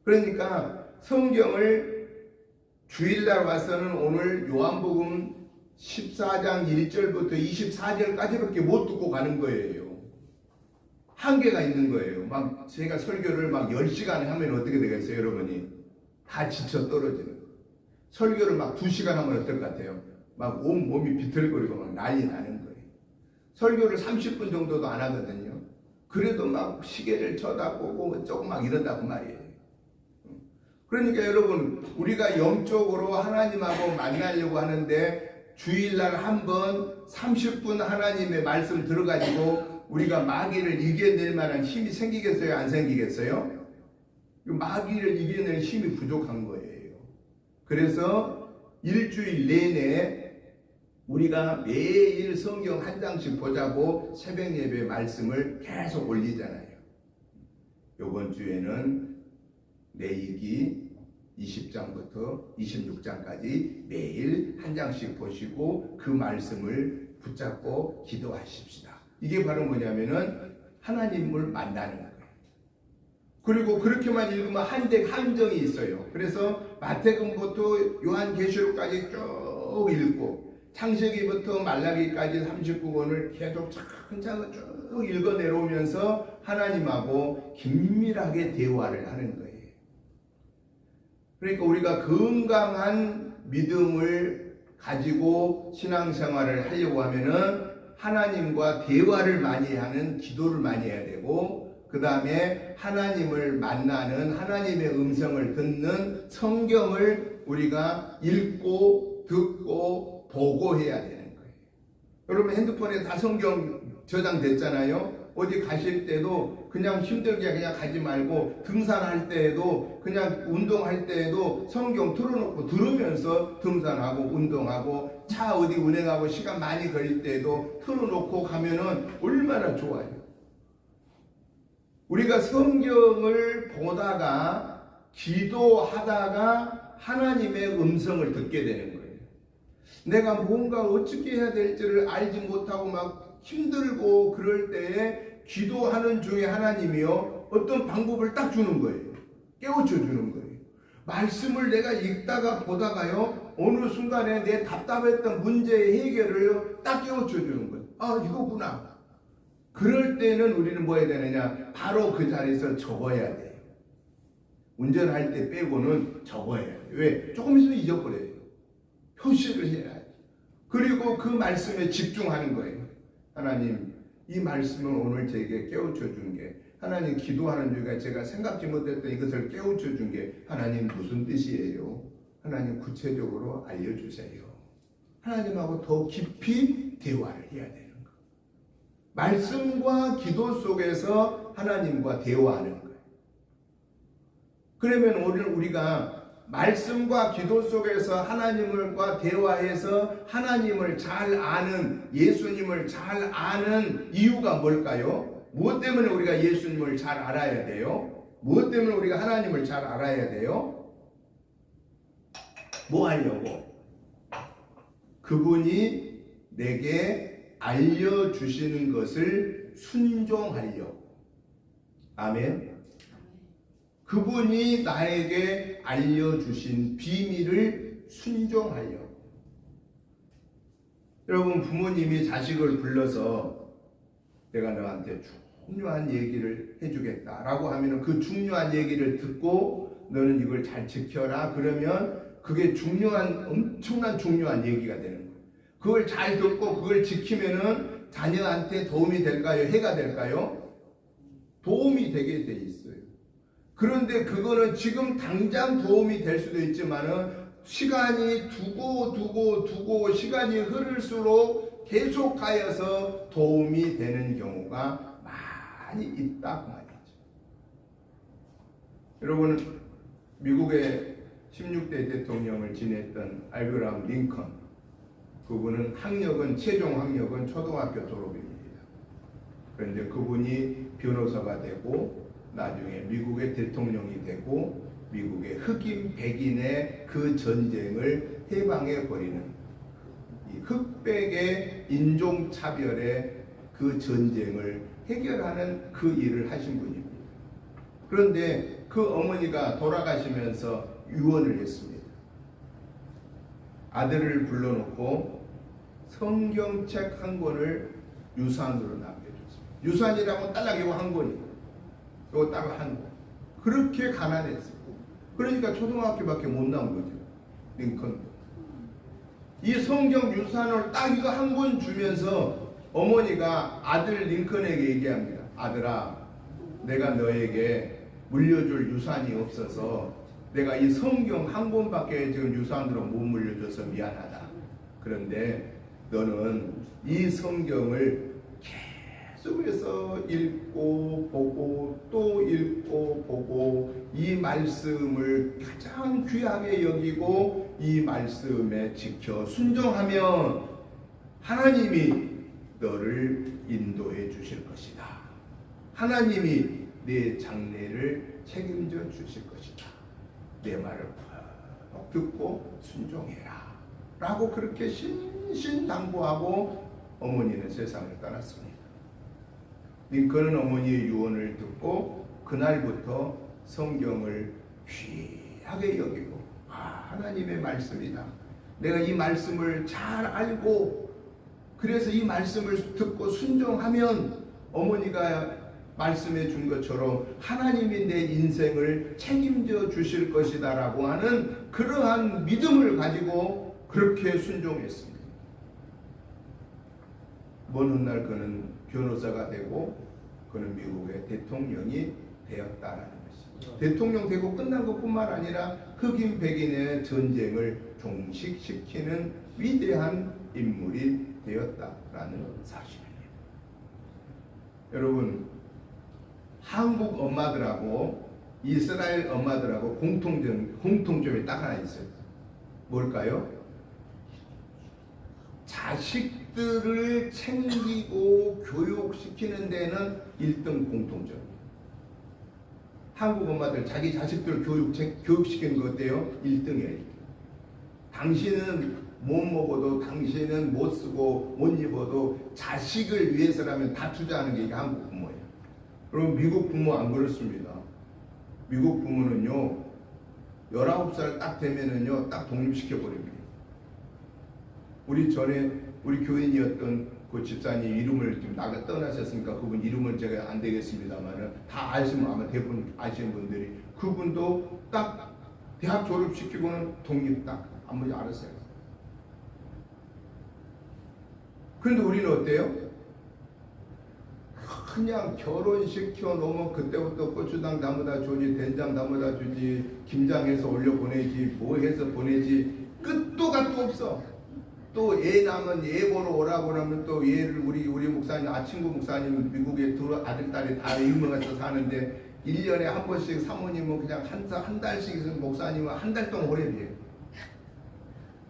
S1: 그러니까 성경을 주일날 와서는 오늘 요한복음 14장 1절부터 24절까지밖에 못 듣고 가는 거예요. 한계가 있는 거예요. 막 제가 설교를 막 10시간 하면 어떻게 되겠어요, 여러분이? 다 지쳐 떨어지는 거예요. 설교를 막 2시간 하면 어떨 것 같아요? 막 온 몸이 비틀거리고 막 난리 나는 거예요. 설교를 30분 정도도 안 하거든요. 그래도 막 시계를 쳐다보고 조금 막 이런다고 말이에요. 그러니까 여러분, 우리가 영적으로 하나님하고 만나려고 하는데 주일날 한번 30분 하나님의 말씀 들어가지고 우리가 마귀를 이겨낼 만한 힘이 생기겠어요? 안 생기겠어요? 마귀를 이겨낼 힘이 부족한 거예요. 그래서 일주일 내내 우리가 매일 성경 한 장씩 보자고 새벽 예배 말씀을 계속 올리잖아요. 이번 주에는 내이기 20장부터 26장까지 매일 한 장씩 보시고 그 말씀을 붙잡고 기도하십시다. 이게 바로 뭐냐면은 하나님을 만나는 거예요. 그리고 그렇게만 읽으면 한정이 있어요. 그래서 마태복음부터 요한계시록까지 쭉 읽고 창세기부터 말라기까지 39권을 계속 차근차근 쭉 읽어 내려오면서 하나님하고 긴밀하게 대화를 하는 거예요. 그러니까 우리가 건강한 믿음을 가지고 신앙생활을 하려고 하면은 하나님과 대화를 많이 하는 기도를 많이 해야 되고, 그 다음에 하나님을 만나는, 하나님의 음성을 듣는 성경을 우리가 읽고 듣고 보고 해야 되는 거예요. 여러분 핸드폰에 다 성경 저장됐잖아요. 어디 가실 때도 그냥 힘들게 그냥 가지 말고, 등산할 때에도 그냥 운동할 때에도 성경 틀어놓고 들으면서 등산하고 운동하고, 차 어디 운행하고 시간 많이 걸릴 때에도 틀어놓고 가면은 얼마나 좋아요. 우리가 성경을 보다가 기도하다가 하나님의 음성을 듣게 되는 거예요. 내가 뭔가 어떻게 해야 될지를 알지 못하고 막 힘들고 그럴 때에 기도하는 중에 하나님이요 어떤 방법을 딱 주는 거예요. 깨우쳐 주는 거예요. 말씀을 내가 읽다가 보다가요 어느 순간에 내 답답했던 문제의 해결을 딱 깨우쳐 주는 거예요. 아, 이거구나. 그럴 때는 우리는 뭐 해야 되느냐, 바로 그 자리에서 적어야 돼요. 운전할 때 빼고는 적어야 돼요. 왜? 조금 있으면 잊어버려요. 표시를 해야 돼요. 그리고 그 말씀에 집중하는 거예요. 하나님, 이 말씀은 오늘 제게 깨우쳐 준 게, 하나님 기도하는 중에 제가 생각지 못했던 이것을 깨우쳐 준 게 하나님 무슨 뜻이에요? 하나님 구체적으로 알려주세요. 하나님하고 더 깊이 대화를 해야 되는 거예요. 말씀과 기도 속에서 하나님과 대화하는 거예요. 그러면 오늘 우리가 말씀과 기도 속에서 하나님과 대화해서 하나님을 잘 아는, 예수님을 잘 아는 이유가 뭘까요? 무엇 때문에 우리가 예수님을 잘 알아야 돼요? 무엇 때문에 우리가 하나님을 잘 알아야 돼요? 뭐 하려고? 그분이 내게 알려주시는 것을 순종하려고. 아멘. 그분이 나에게 알려주신 비밀을 순종하려고. 여러분, 부모님이 자식을 불러서 내가 너한테 중요한 얘기를 해주겠다라고 하면 그 중요한 얘기를 듣고 너는 이걸 잘 지켜라. 그러면 그게 엄청난 중요한 얘기가 되는 거예요. 그걸 잘 듣고 그걸 지키면은 자녀한테 도움이 될까요? 해가 될까요? 도움이 되게 돼 있어요. 그런데 그거는 지금 당장 도움이 될 수도 있지만은 시간이 두고 시간이 흐를수록 계속하여서 도움이 되는 경우가 많이 있다고 말이죠. 여러분, 미국의 16대 대통령을 지냈던 아브라함 링컨, 그분은 최종 학력은 초등학교 졸업입니다. 그런데 그분이 변호사가 되고 나중에 미국의 대통령이 되고 미국의 흑인 백인의 그 전쟁을 해방해 버리는, 이 흑백의 인종차별의 그 전쟁을 해결하는 그 일을 하신 분입니다. 그런데 그 어머니가 돌아가시면서 유언을 했습니다. 아들을 불러놓고 성경책 한 권을 유산으로 남겨줬습니다. 유산이라고 딸락이고 한 권이고 요거 따로 한 권. 그렇게 가난했어요. 그러니까 초등학교밖에 못 나온 거죠. 링컨도. 이 성경 유산을 딱 이거 한 권 주면서 어머니가 아들 링컨에게 얘기합니다. 아들아, 내가 너에게 물려줄 유산이 없어서 내가 이 성경 한 권밖에 지금 유산으로 못 물려줘서 미안하다. 그런데 너는 이 성경을 계속해서 읽고 보고 또 읽고 보고 이 말씀을 가장 귀하게 여기고 이 말씀에 지켜 순종하면 하나님이 너를 인도해 주실 것이다. 하나님이 내 장래를 책임져 주실 것이다. 내 말을 푹 듣고 순종해라 라고 그렇게 신신당부하고 어머니는 세상을 떠났습니다. 링컨은 어머니의 유언을 듣고 그날부터 성경을 귀하게 여기고 하나님의 말씀이다. 내가 이 말씀을 잘 알고 그래서 이 말씀을 듣고 순종하면 어머니가 말씀해 준 것처럼 하나님이 내 인생을 책임져 주실 것이다 라고 하는 그러한 믿음을 가지고 그렇게 순종했습니다. 먼 훗날 그는 변호사가 되고 그는 미국의 대통령이 되었다라는 것입니다. 대통령 되고 끝난 것뿐만 아니라 흑인 백인의 전쟁을 종식시키는 위대한 인물이 되었다라는 사실입니다. 여러분, 한국 엄마들하고 이스라엘 엄마들하고 공통점이 딱 하나 있어요. 뭘까요? 자식들을 챙기고 교육시키는 데는 1등 공통점이에요. 한국 엄마들 자기 자식들 교육시키는 거 어때요? 1등이에요. 당신은 못 먹어도 당신은 못 쓰고 못 입어도 자식을 위해서라면 다 투자하는 게 이게 한국 부모예요. 그럼 미국 부모 안 그렇습니다. 미국 부모는요 19살 딱 되면은요 딱 독립시켜버립니다. 우리 전에 우리 교인이었던 그 집사님 이름을 좀 떠나셨으니까 그분 이름은 제가 안 되겠습니다만은 다 아시면 아마 대부분 아시는 분들이 그분도 딱 대학 졸업시키고는 독립 딱 아무리 알았어요. 그런데 우리는 어때요? 그냥 결혼시켜 놓으면 그때부터 고추장 담아다 주지 된장 담아다 주지 김장해서 올려 보내지 뭐 해서 보내지 끝도 갓도 없어. 또 애 낳으면 애 보러 오라고 하면 또 얘를 우리 목사님 친구 목사님 미국에 아들 딸이 다 유명해서 사는데 1년에 한 번씩 사모님은 그냥 한 달씩 있으면 목사님은 한 달 동안 오래 돼요.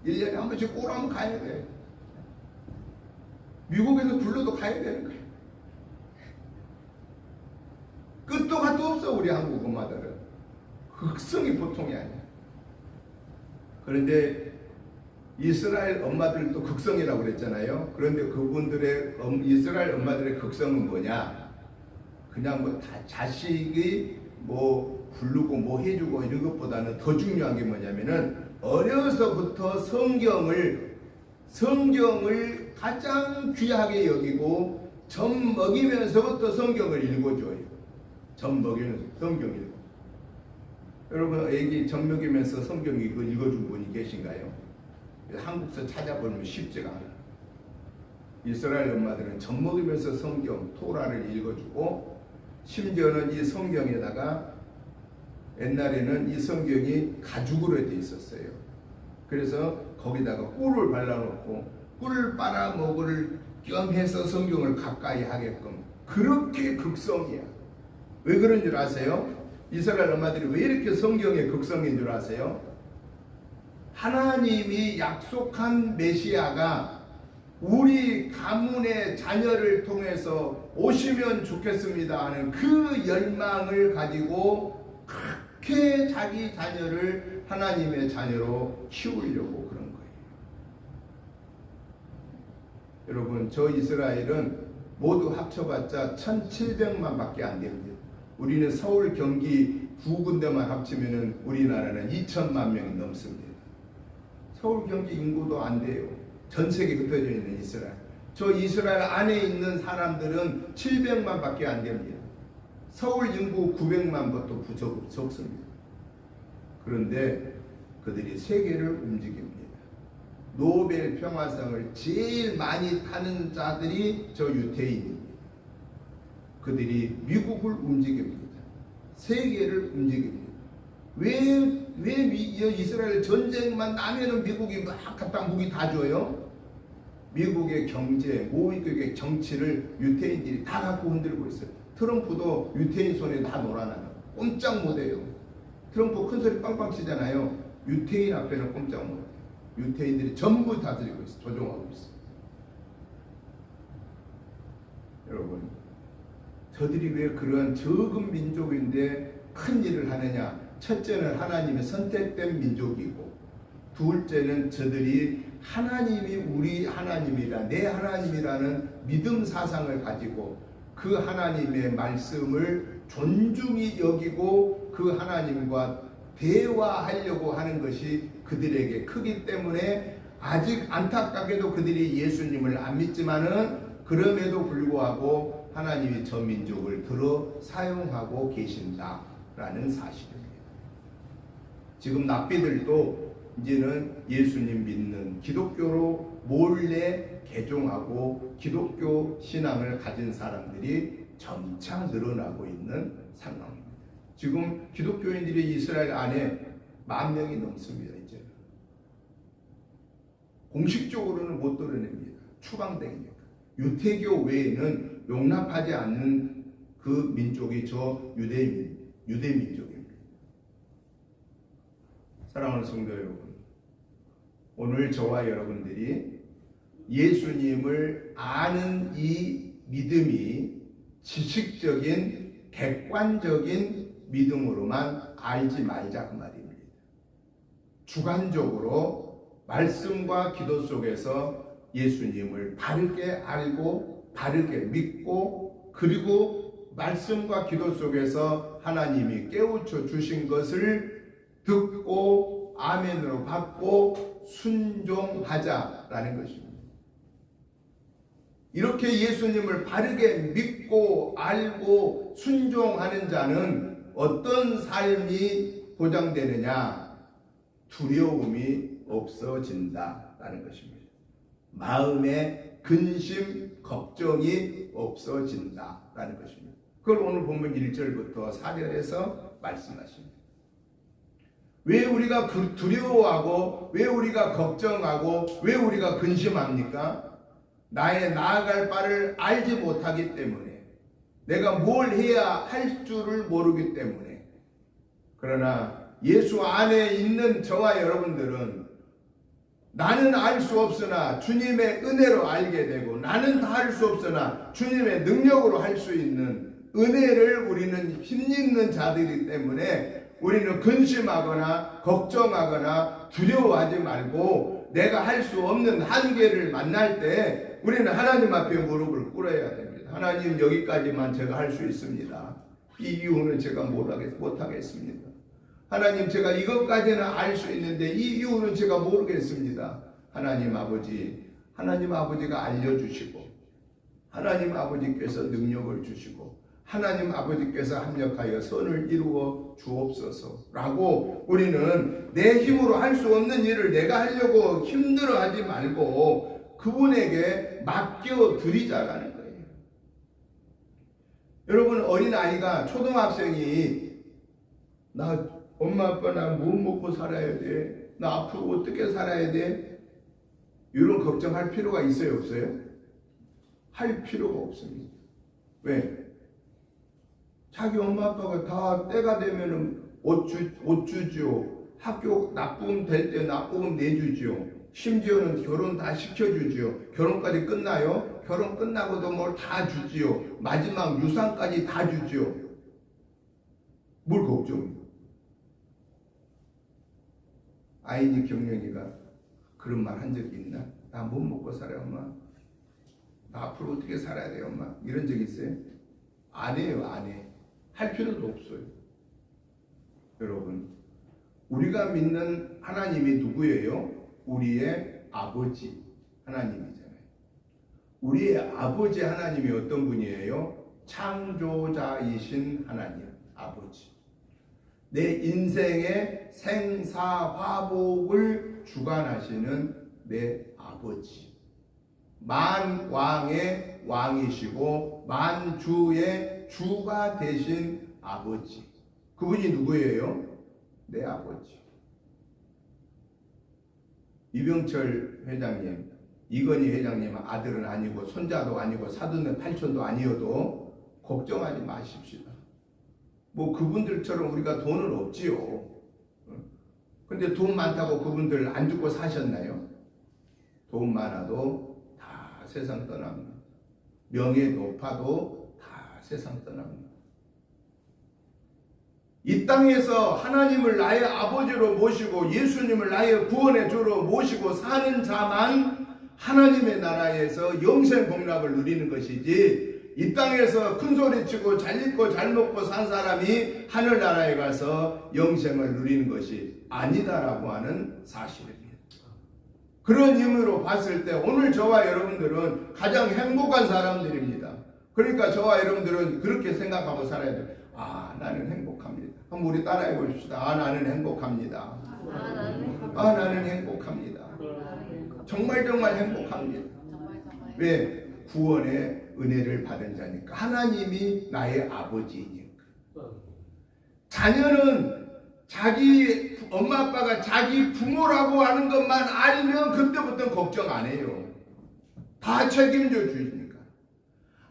S1: 1년에 한 번씩 오라면 가야 돼. 미국에서 불러도 가야 되는 거예요. 끝도 갓도 없어. 우리 한국 엄마들은 극성이 보통이 아니야. 그런데 이스라엘 엄마들도 극성이라고 그랬잖아요. 그런데 그분들의 이스라엘 엄마들의 극성은 뭐냐? 그냥 뭐 다 자식이 뭐 부르고 뭐 해주고 이런 것보다는 더 중요한 게 뭐냐면은 어려서부터 성경을 가장 귀하게 여기고 젖 먹이면서부터 성경을 읽어줘요. 젖 먹이면서 성경 읽어. 여러분 애기 젖 먹이면서 성경 읽어준 분이 계신가요? 한국서 찾아보면 쉽지가 않아. 이스라엘 엄마들은 젖 먹이면서 성경 토라를 읽어주고 심지어는 이 성경에다가 옛날에는 이 성경이 가죽으로 되어 있었어요. 그래서 거기다가 꿀을 발라놓고 꿀 빨아먹을 겸 해서 성경을 가까이 하게끔 그렇게 극성이야. 왜 그런 줄 아세요? 이스라엘 엄마들이 왜 이렇게 성경의 극성인 줄 아세요? 하나님이 약속한 메시아가 우리 가문의 자녀를 통해서 오시면 좋겠습니다 하는 그 열망을 가지고 그렇게 자기 자녀를 하나님의 자녀로 키우려고 그런 거예요. 여러분, 저 이스라엘은 모두 합쳐봤자 1700만 밖에 안 됩니다. 우리는 서울, 경기 두 군데만 합치면은 우리나라는 2천만 명이 넘습니다. 서울, 경기 인구도 안 돼요. 전 세계 흩어져 있는 이스라엘. 저 이스라엘 안에 있는 사람들은 700만 밖에 안 됩니다. 서울 인구 900만보다 적습니다. 그런데 그들이 세계를 움직입니다. 노벨 평화상을 제일 많이 타는 자들이 저 유태인입니다. 그들이 미국을 움직입니다. 세계를 움직입니다. 왜 이스라엘 전쟁만 나면은 미국이 막 갖다 무기 다 줘요? 미국의 경제, 미국의 정치를 유태인들이 다 갖고 흔들고 있어요. 트럼프도 유태인 손에 다 놀아나요. 꼼짝 못해요. 트럼프 큰소리 빵빵 치잖아요. 유태인 앞에는 꼼짝 못해요. 유태인들이 전부 다스리고 있어요. 조종하고 있어요. 여러분, 저들이 왜 그런 적은 민족인데 큰 일을 하느냐? 첫째는 하나님의 선택된 민족이고, 둘째는 저들이 하나님이 우리 하나님이라, 내 하나님이라는 믿음 사상을 가지고 그 하나님의 말씀을 존중히 여기고 그 하나님과 대화하려고 하는 것이 그들에게 크기 때문에 아직 안타깝게도 그들이 예수님을 안 믿지만은 그럼에도 불구하고 하나님이 저 민족을 들어 사용하고 계신다라는 사실입니다. 지금 납비들도 이제는 예수님 믿는 기독교로 몰래 개종하고 기독교 신앙을 가진 사람들이 점차 늘어나고 있는 상황입니다. 지금 기독교인들이 이스라엘 안에 10,000명이 넘습니다. 이제 공식적으로는 못 드러냅니다. 추방되니까. 유태교 외에는 용납하지 않는 그 민족이 저 유대 민족입니다. 사랑하는 성도 여러분, 오늘 저와 여러분들이 예수님을 아는 이 믿음이 지식적인 객관적인 믿음으로만 알지 말자 그 말입니다. 주관적으로 말씀과 기도 속에서 예수님을 바르게 알고 바르게 믿고, 그리고 말씀과 기도 속에서 하나님이 깨우쳐 주신 것을 듣고 아멘으로 받고 순종하자라는 것입니다. 이렇게 예수님을 바르게 믿고 알고 순종하는 자는 어떤 삶이 보장되느냐? 두려움이 없어진다라는 것입니다. 마음에 근심, 걱정이 없어진다라는 것입니다. 그걸 오늘 본문 1절부터 4절에서 말씀하십니다. 왜 우리가 두려워하고 왜 우리가 걱정하고 왜 우리가 근심합니까? 나의 나아갈 바를 알지 못하기 때문에, 내가 뭘 해야 할 줄을 모르기 때문에. 그러나 예수 안에 있는 저와 여러분들은 나는 알 수 없으나 주님의 은혜로 알게 되고, 나는 다 할 수 없으나 주님의 능력으로 할 수 있는 은혜를 우리는 힘입는 자들이기 때문에 우리는 근심하거나 걱정하거나 두려워하지 말고, 내가 할 수 없는 한계를 만날 때 우리는 하나님 앞에 무릎을 꿇어야 됩니다. 하나님, 여기까지만 제가 할 수 있습니다. 이 이후는 제가 못하겠습니다. 하나님, 제가 이것까지는 알 수 있는데 이 이유는 제가 모르겠습니다. 하나님 아버지가 알려주시고, 하나님 아버지께서 능력을 주시고, 하나님 아버지께서 합력하여 선을 이루어 주옵소서라고, 우리는 내 힘으로 할 수 없는 일을 내가 하려고 힘들어하지 말고 그분에게 맡겨 드리자라는 거예요. 여러분, 어린아이가, 초등학생이 엄마 아빠 나 뭐 먹고 살아야 돼? 나 앞으로 어떻게 살아야 돼? 이런 걱정할 필요가 있어요, 없어요? 할 필요가 없습니다. 왜? 자기 엄마 아빠가 다 때가 되면은 옷 주지요. 학교 납부금 될 때 납부금 내주지요. 심지어는 결혼 다 시켜주지요. 결혼까지 끝나요? 결혼 끝나고도 뭘 다 주지요. 마지막 유산까지 다 주지요. 뭘 걱정해요? 아이니 경영이가 그런 말 한 적이 있나? 나 못 먹고 살아요, 엄마. 나 앞으로 어떻게 살아야 돼요, 엄마? 이런 적 있어요? 안 해요, 안 해. 할 필요도 없어요. 여러분, 우리가 믿는 하나님이 누구예요? 우리의 아버지 하나님이잖아요. 우리의 아버지 하나님이 어떤 분이에요? 창조자이신 하나님, 아버지. 내 인생의 생사화복을 주관하시는 내 아버지. 만왕의 왕이시고 만주의 주가 되신 아버지. 그분이 누구예요? 내 아버지. 이병철 회장님, 이건희 회장님 아들은 아니고 손자도 아니고 사돈네 팔촌도 아니어도 걱정하지 마십시다. 뭐 그분들처럼 우리가 돈은 없지요. 근데 돈 많다고 그분들 안 죽고 사셨나요? 돈 많아도 다 세상 떠납니다. 명예 높아도 다 세상 떠납니다. 이 땅에서 하나님을 나의 아버지로 모시고 예수님을 나의 구원의 주로 모시고 사는 자만 하나님의 나라에서 영생 복락을 누리는 것이지, 이 땅에서 큰 소리치고 잘 입고 잘 먹고 산 사람이 하늘나라에 가서 영생을 누리는 것이 아니다라고 하는 사실입니다. 그런 의미로 봤을 때 오늘 저와 여러분들은 가장 행복한 사람들입니다. 그러니까 저와 여러분들은 그렇게 생각하고 살아야 돼요. 아, 나는 행복합니다. 한번 우리 따라해 보십시다. 아, 나는 행복합니다. 아, 나는 행복합니다. 정말 정말 행복합니다. 왜? 구원의 은혜를 받은 자니까. 하나님이 나의 아버지이니까. 자녀는 자기 엄마 아빠가 자기 부모라고 하는 것만 알면 그때부터 걱정 안 해요. 다 책임져 주시니까.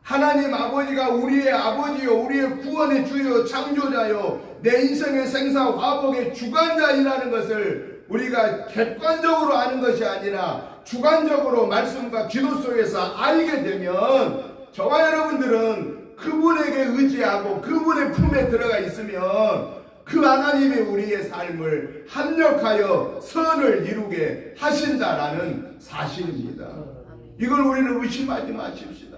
S1: 하나님 아버지가 우리의 아버지요, 우리의 구원의 주요, 창조자요, 내 인생의 생사 화복의 주관자이라는 것을 우리가 객관적으로 아는 것이 아니라 주관적으로 말씀과 기도 속에서 알게 되면 저와 여러분들은 그분에게 의지하고 그분의 품에 들어가 있으면 그 하나님이 우리의 삶을 합력하여 선을 이루게 하신다라는 사실입니다. 이걸 우리는 의심하지 마십시다.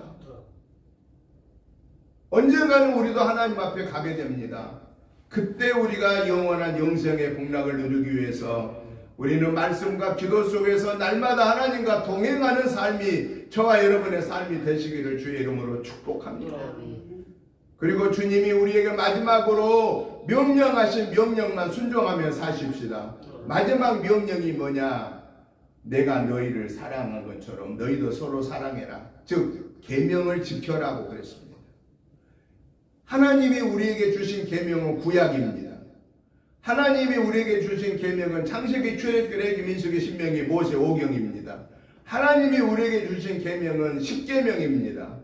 S1: 언젠가는 우리도 하나님 앞에 가게 됩니다. 그때 우리가 영원한 영생의 복락을 누리기 위해서 우리는 말씀과 기도 속에서 날마다 하나님과 동행하는 삶이 저와 여러분의 삶이 되시기를 주의 이름으로 축복합니다. 그리고 주님이 우리에게 마지막으로 명령하신 명령만 순종하며 사십시다. 마지막 명령이 뭐냐? 내가 너희를 사랑한 것처럼 너희도 서로 사랑해라. 즉 계명을 지켜라고 그랬습니다. 하나님이 우리에게 주신 계명은 구약입니다. 하나님이 우리에게 주신 계명은 창세기, 출애굽기, 민수기, 신명기, 모세, 오경입니다. 하나님이 우리에게 주신 계명은 십계명입니다.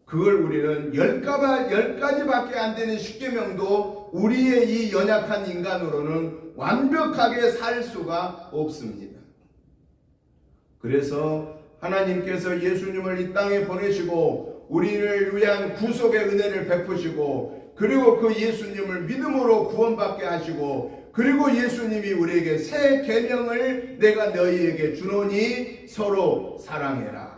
S1: 그걸 우리는 10가지밖에 안 되는 십계명도 우리의 이 연약한 인간으로는 완벽하게 살 수가 없습니다. 그래서 하나님께서 예수님을 이 땅에 보내시고 우리를 위한 구속의 은혜를 베푸시고, 그리고 그 예수님을 믿음으로 구원받게 하시고, 그리고 예수님이 우리에게 새 계명을 내가 너희에게 주노니 서로 사랑해라.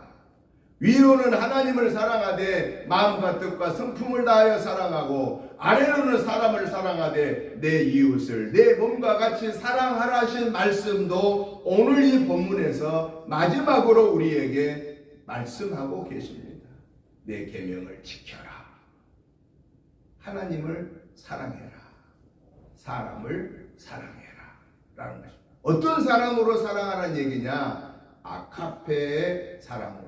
S1: 위로는 하나님을 사랑하되 마음과 뜻과 성품을 다하여 사랑하고, 아래로는 사람을 사랑하되 내 이웃을 내 몸과 같이 사랑하라 하신 말씀도 오늘 이 본문에서 마지막으로 우리에게 말씀하고 계십니다. 내 계명을 지켜라. 하나님을 사랑해라. 사람을 사랑해라. 라는 것입니다. 어떤 사랑으로 사랑하라는 얘기냐? 아카페의 사랑으로,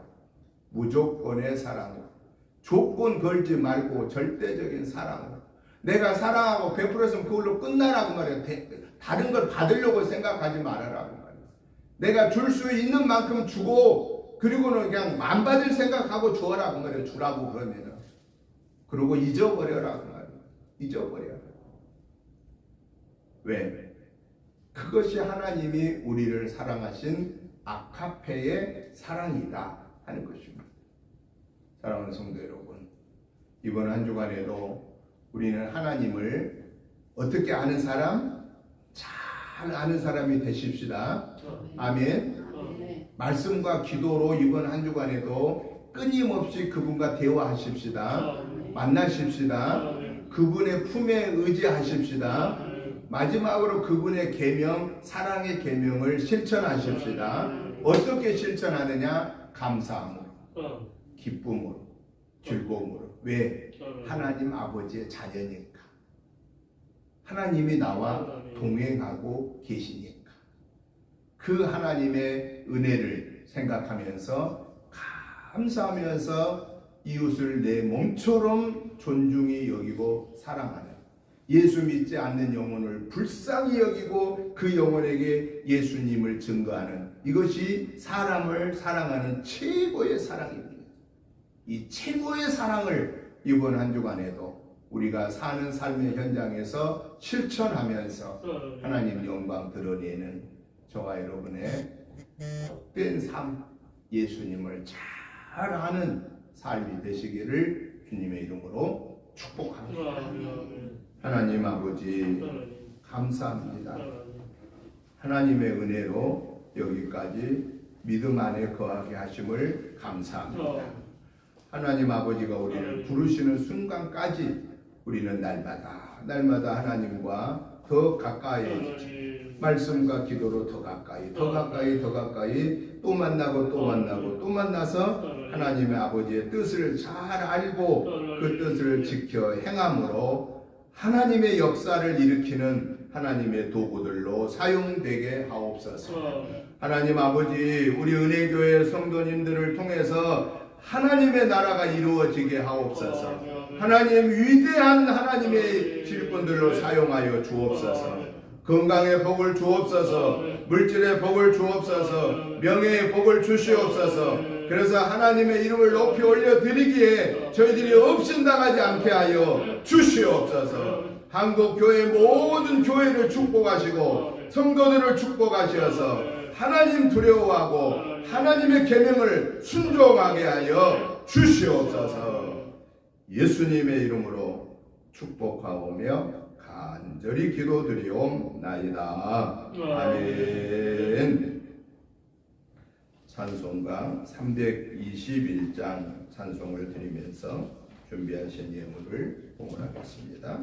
S1: 무조건의 사랑으로, 조건 걸지 말고 절대적인 사랑으로. 내가 사랑하고 베풀었으면 그걸로 끝나라고 말해요. 다른 걸 받으려고 생각하지 말아라고 말해요. 내가 줄 수 있는 만큼 주고, 그리고는 그냥 안 받을 생각하고 주어라고 말해요. 주라고 그러면은. 그리고 잊어버려라고 말해요. 잊어버려. 왜? 그것이 하나님이 우리를 사랑하신 아카페의 사랑이다 하는 것입니다. 사랑하는 성도 여러분, 이번 한 주간에도 우리는 하나님을 어떻게 아는 사람? 잘 아는 사람이 되십시다. 아멘. 말씀과 기도로 이번 한 주간에도 끊임없이 그분과 대화하십시다. 만나십시다. 그분의 품에 의지하십시다. 마지막으로 그분의 계명, 사랑의 계명을 실천하십시다. 어떻게 실천하느냐? 감사함으로, 기쁨으로, 즐거움으로. 왜? 하나님 아버지의 자녀니까. 하나님이 나와 동행하고 계시니까. 그 하나님의 은혜를 생각하면서 감사하면서 이웃을 내 몸처럼 존중히 여기고 사랑하는, 예수 믿지 않는 영혼을 불쌍히 여기고 그 영혼에게 예수님을 증거하는, 이것이 사람을 사랑하는 최고의 사랑입니다. 이 최고의 사랑을 이번 한 주간에도 우리가 사는 삶의 현장에서 실천하면서 하나님 영광 드러내는 저와 여러분의 복된 삶, 예수님을 잘 아는 삶이 되시기를 주님의 이름으로 축복합니다. 하나님 아버지 감사합니다. 하나님의 은혜로 여기까지 믿음 안에 거하게 하심을 감사합니다. 하나님 아버지가 우리를 부르시는 순간까지 우리는 날마다 하나님과 더 가까이, 말씀과 기도로 더 가까이 또 만나고 또 만나서 하나님의 아버지의 뜻을 잘 알고 그 뜻을 지켜 행함으로 하나님의 역사를 일으키는 하나님의 도구들로 사용되게 하옵소서. 하나님 아버지, 우리 은혜교회 성도님들을 통해서 하나님의 나라가 이루어지게 하옵소서. 하나님 위대한 하나님의 질권들로 사용하여 주옵소서. 건강의 복을 주옵소서. 물질의 복을 주옵소서. 명예의 복을 주시옵소서. 그래서 하나님의 이름을 높이 올려드리기에 저희들이 업신당하지 않게 하여 주시옵소서. 한국교회 모든 교회를 축복하시고 성도들을 축복하셔서 하나님 두려워하고 하나님의 계명을 순종하게 하여 주시옵소서. 예수님의 이름으로 축복하오며 간절히 기도드리옵나이다. 아멘. 찬송가 321장 찬송을 드리면서 준비하신 예물을 봉헌하겠습니다.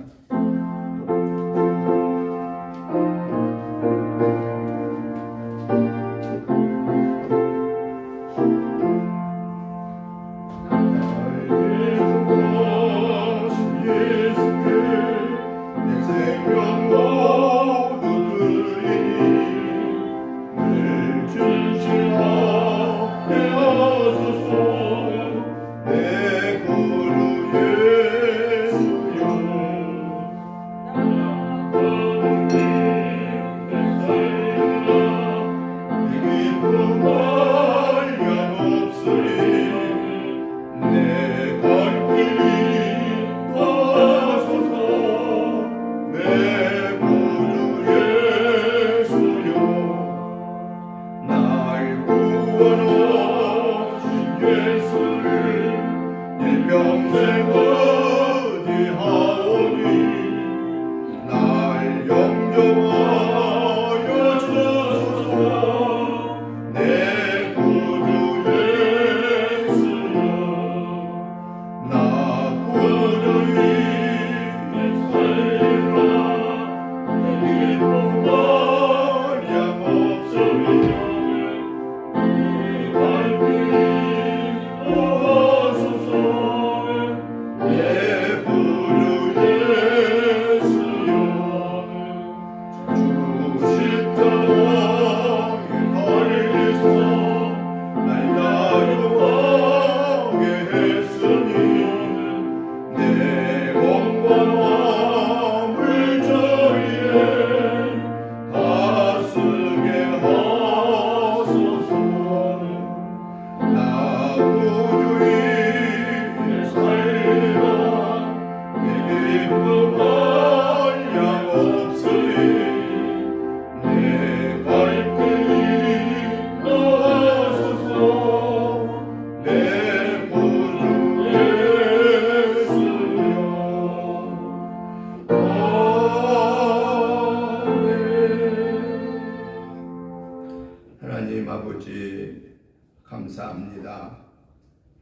S1: 하나님 아버지 감사합니다.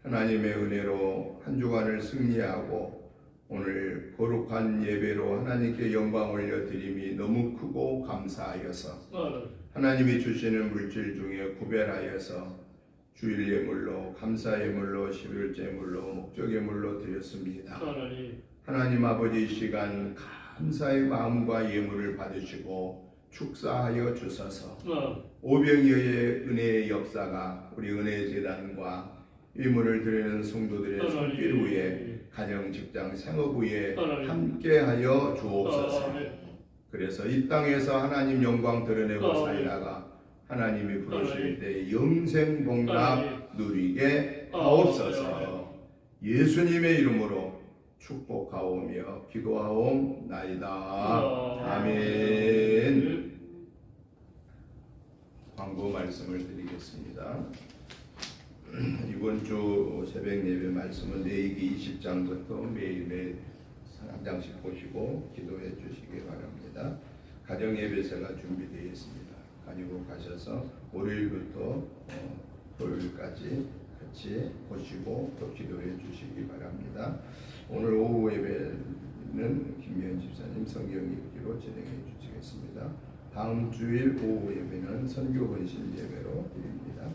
S1: 하나님의 은혜로 한 주간을 승리하고 오늘 거룩한 예배로 하나님께 영광 올려드림이 너무 크고 감사하여서 하나님이 주시는 물질 중에 구별하여서 주일 예물로, 감사 예물로, 11째 예물로, 목적 예물로 드렸습니다. 하나님 아버지 이 시간 감사의 마음과 예물을 받으시고 축사하여 주소서. 오병이어의 은혜의 역사가 우리 은혜 재단과 의문을 드리는 성도들의 손길 위에 가정, 직장, 생업 위에 함께하여 주옵소서. 그래서 이 땅에서 하나님 영광 드러내고 살다가 하나님이 부르실 때 영생 복락 누리게 하옵소서. 예수님의 이름으로 축복하오며 기도하옵나이다. 아멘. 광고 말씀을 드리겠습니다. 이번 주 새벽 예배 말씀은 레위기 20장부터 매일매일 한 장씩 보시고 기도해 주시기 바랍니다. 가정 예배서가 준비되어 있습니다. 가지고 가셔서 월요일부터 토요일까지 같이 보시고 또 기도해 주시기 바랍니다. 오늘 오후 예배는 김미연 집사님 성경 읽기로 진행해 주시겠습니다. 다음 주일 오후 예배는 선교 헌신 예배로 드립니다.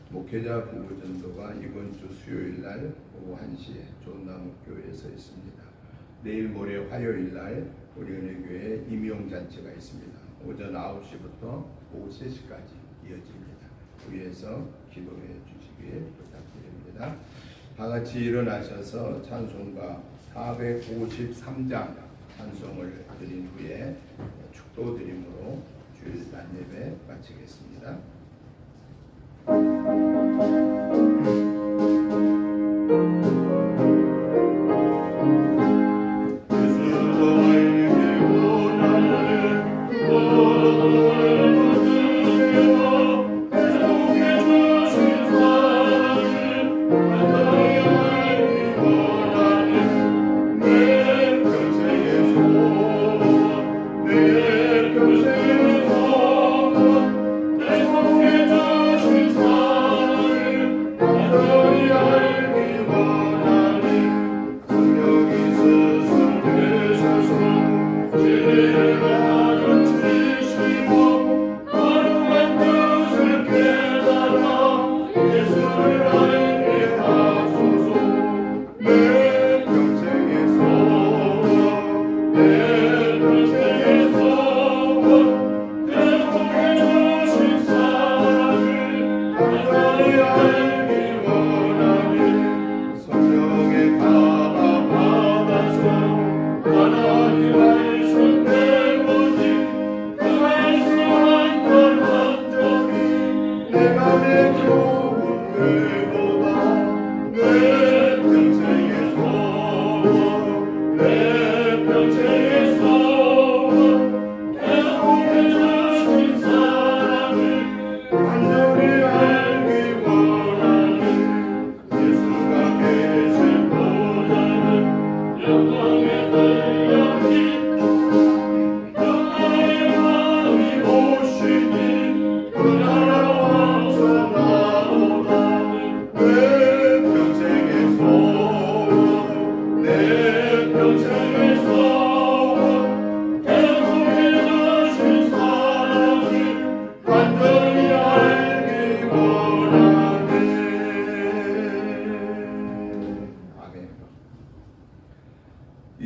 S1: 목회자 부부 전도가 이번 주 수요일 날 오후 1시에 좋은나무교회에서 있습니다. 내일 모레 화요일 날 우리 은혜교회 임용잔치가 있습니다. 오전 9시부터 오후 3시까지 이어집니다. 위에서 기도해 주시길 부탁드립니다. 다 같이 일어나셔서 찬송가 453장 찬송을 드린 후에 축도 드림으로 주일 낮 예배 마치겠습니다.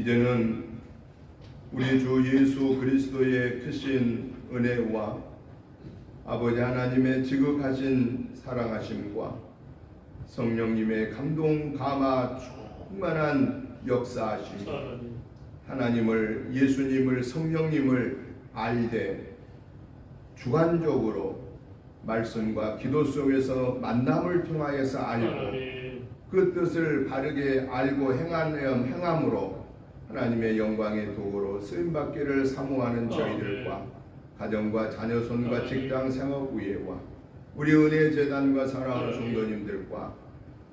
S1: 이제는 우리 주 예수 그리스도의 크신 은혜와 아버지 하나님의 지극하신 사랑하심과 성령님의 감동 감화 충만한 역사하심, 하나님을, 예수님을, 성령님을 알되 주관적으로 말씀과 기도 속에서 만남을 통하여서 알고 그 뜻을 바르게 알고 행함으로 하나님의 영광의 도구로 쓰임받기를 사모하는 저희들과 가정과 자녀 손과 직장 생업 위에와 우리 은혜 재단과 사랑하는 성도님들과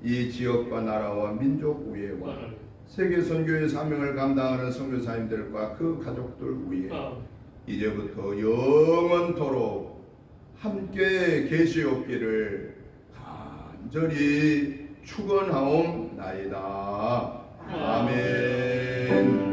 S1: 이 지역과 나라와 민족 위에와 세계 선교의 사명을 감당하는 선교사님들과 그 가족들 위에 이제부터 영원토록 함께 계시옵기를 간절히 축원하옵나이다. 아멘.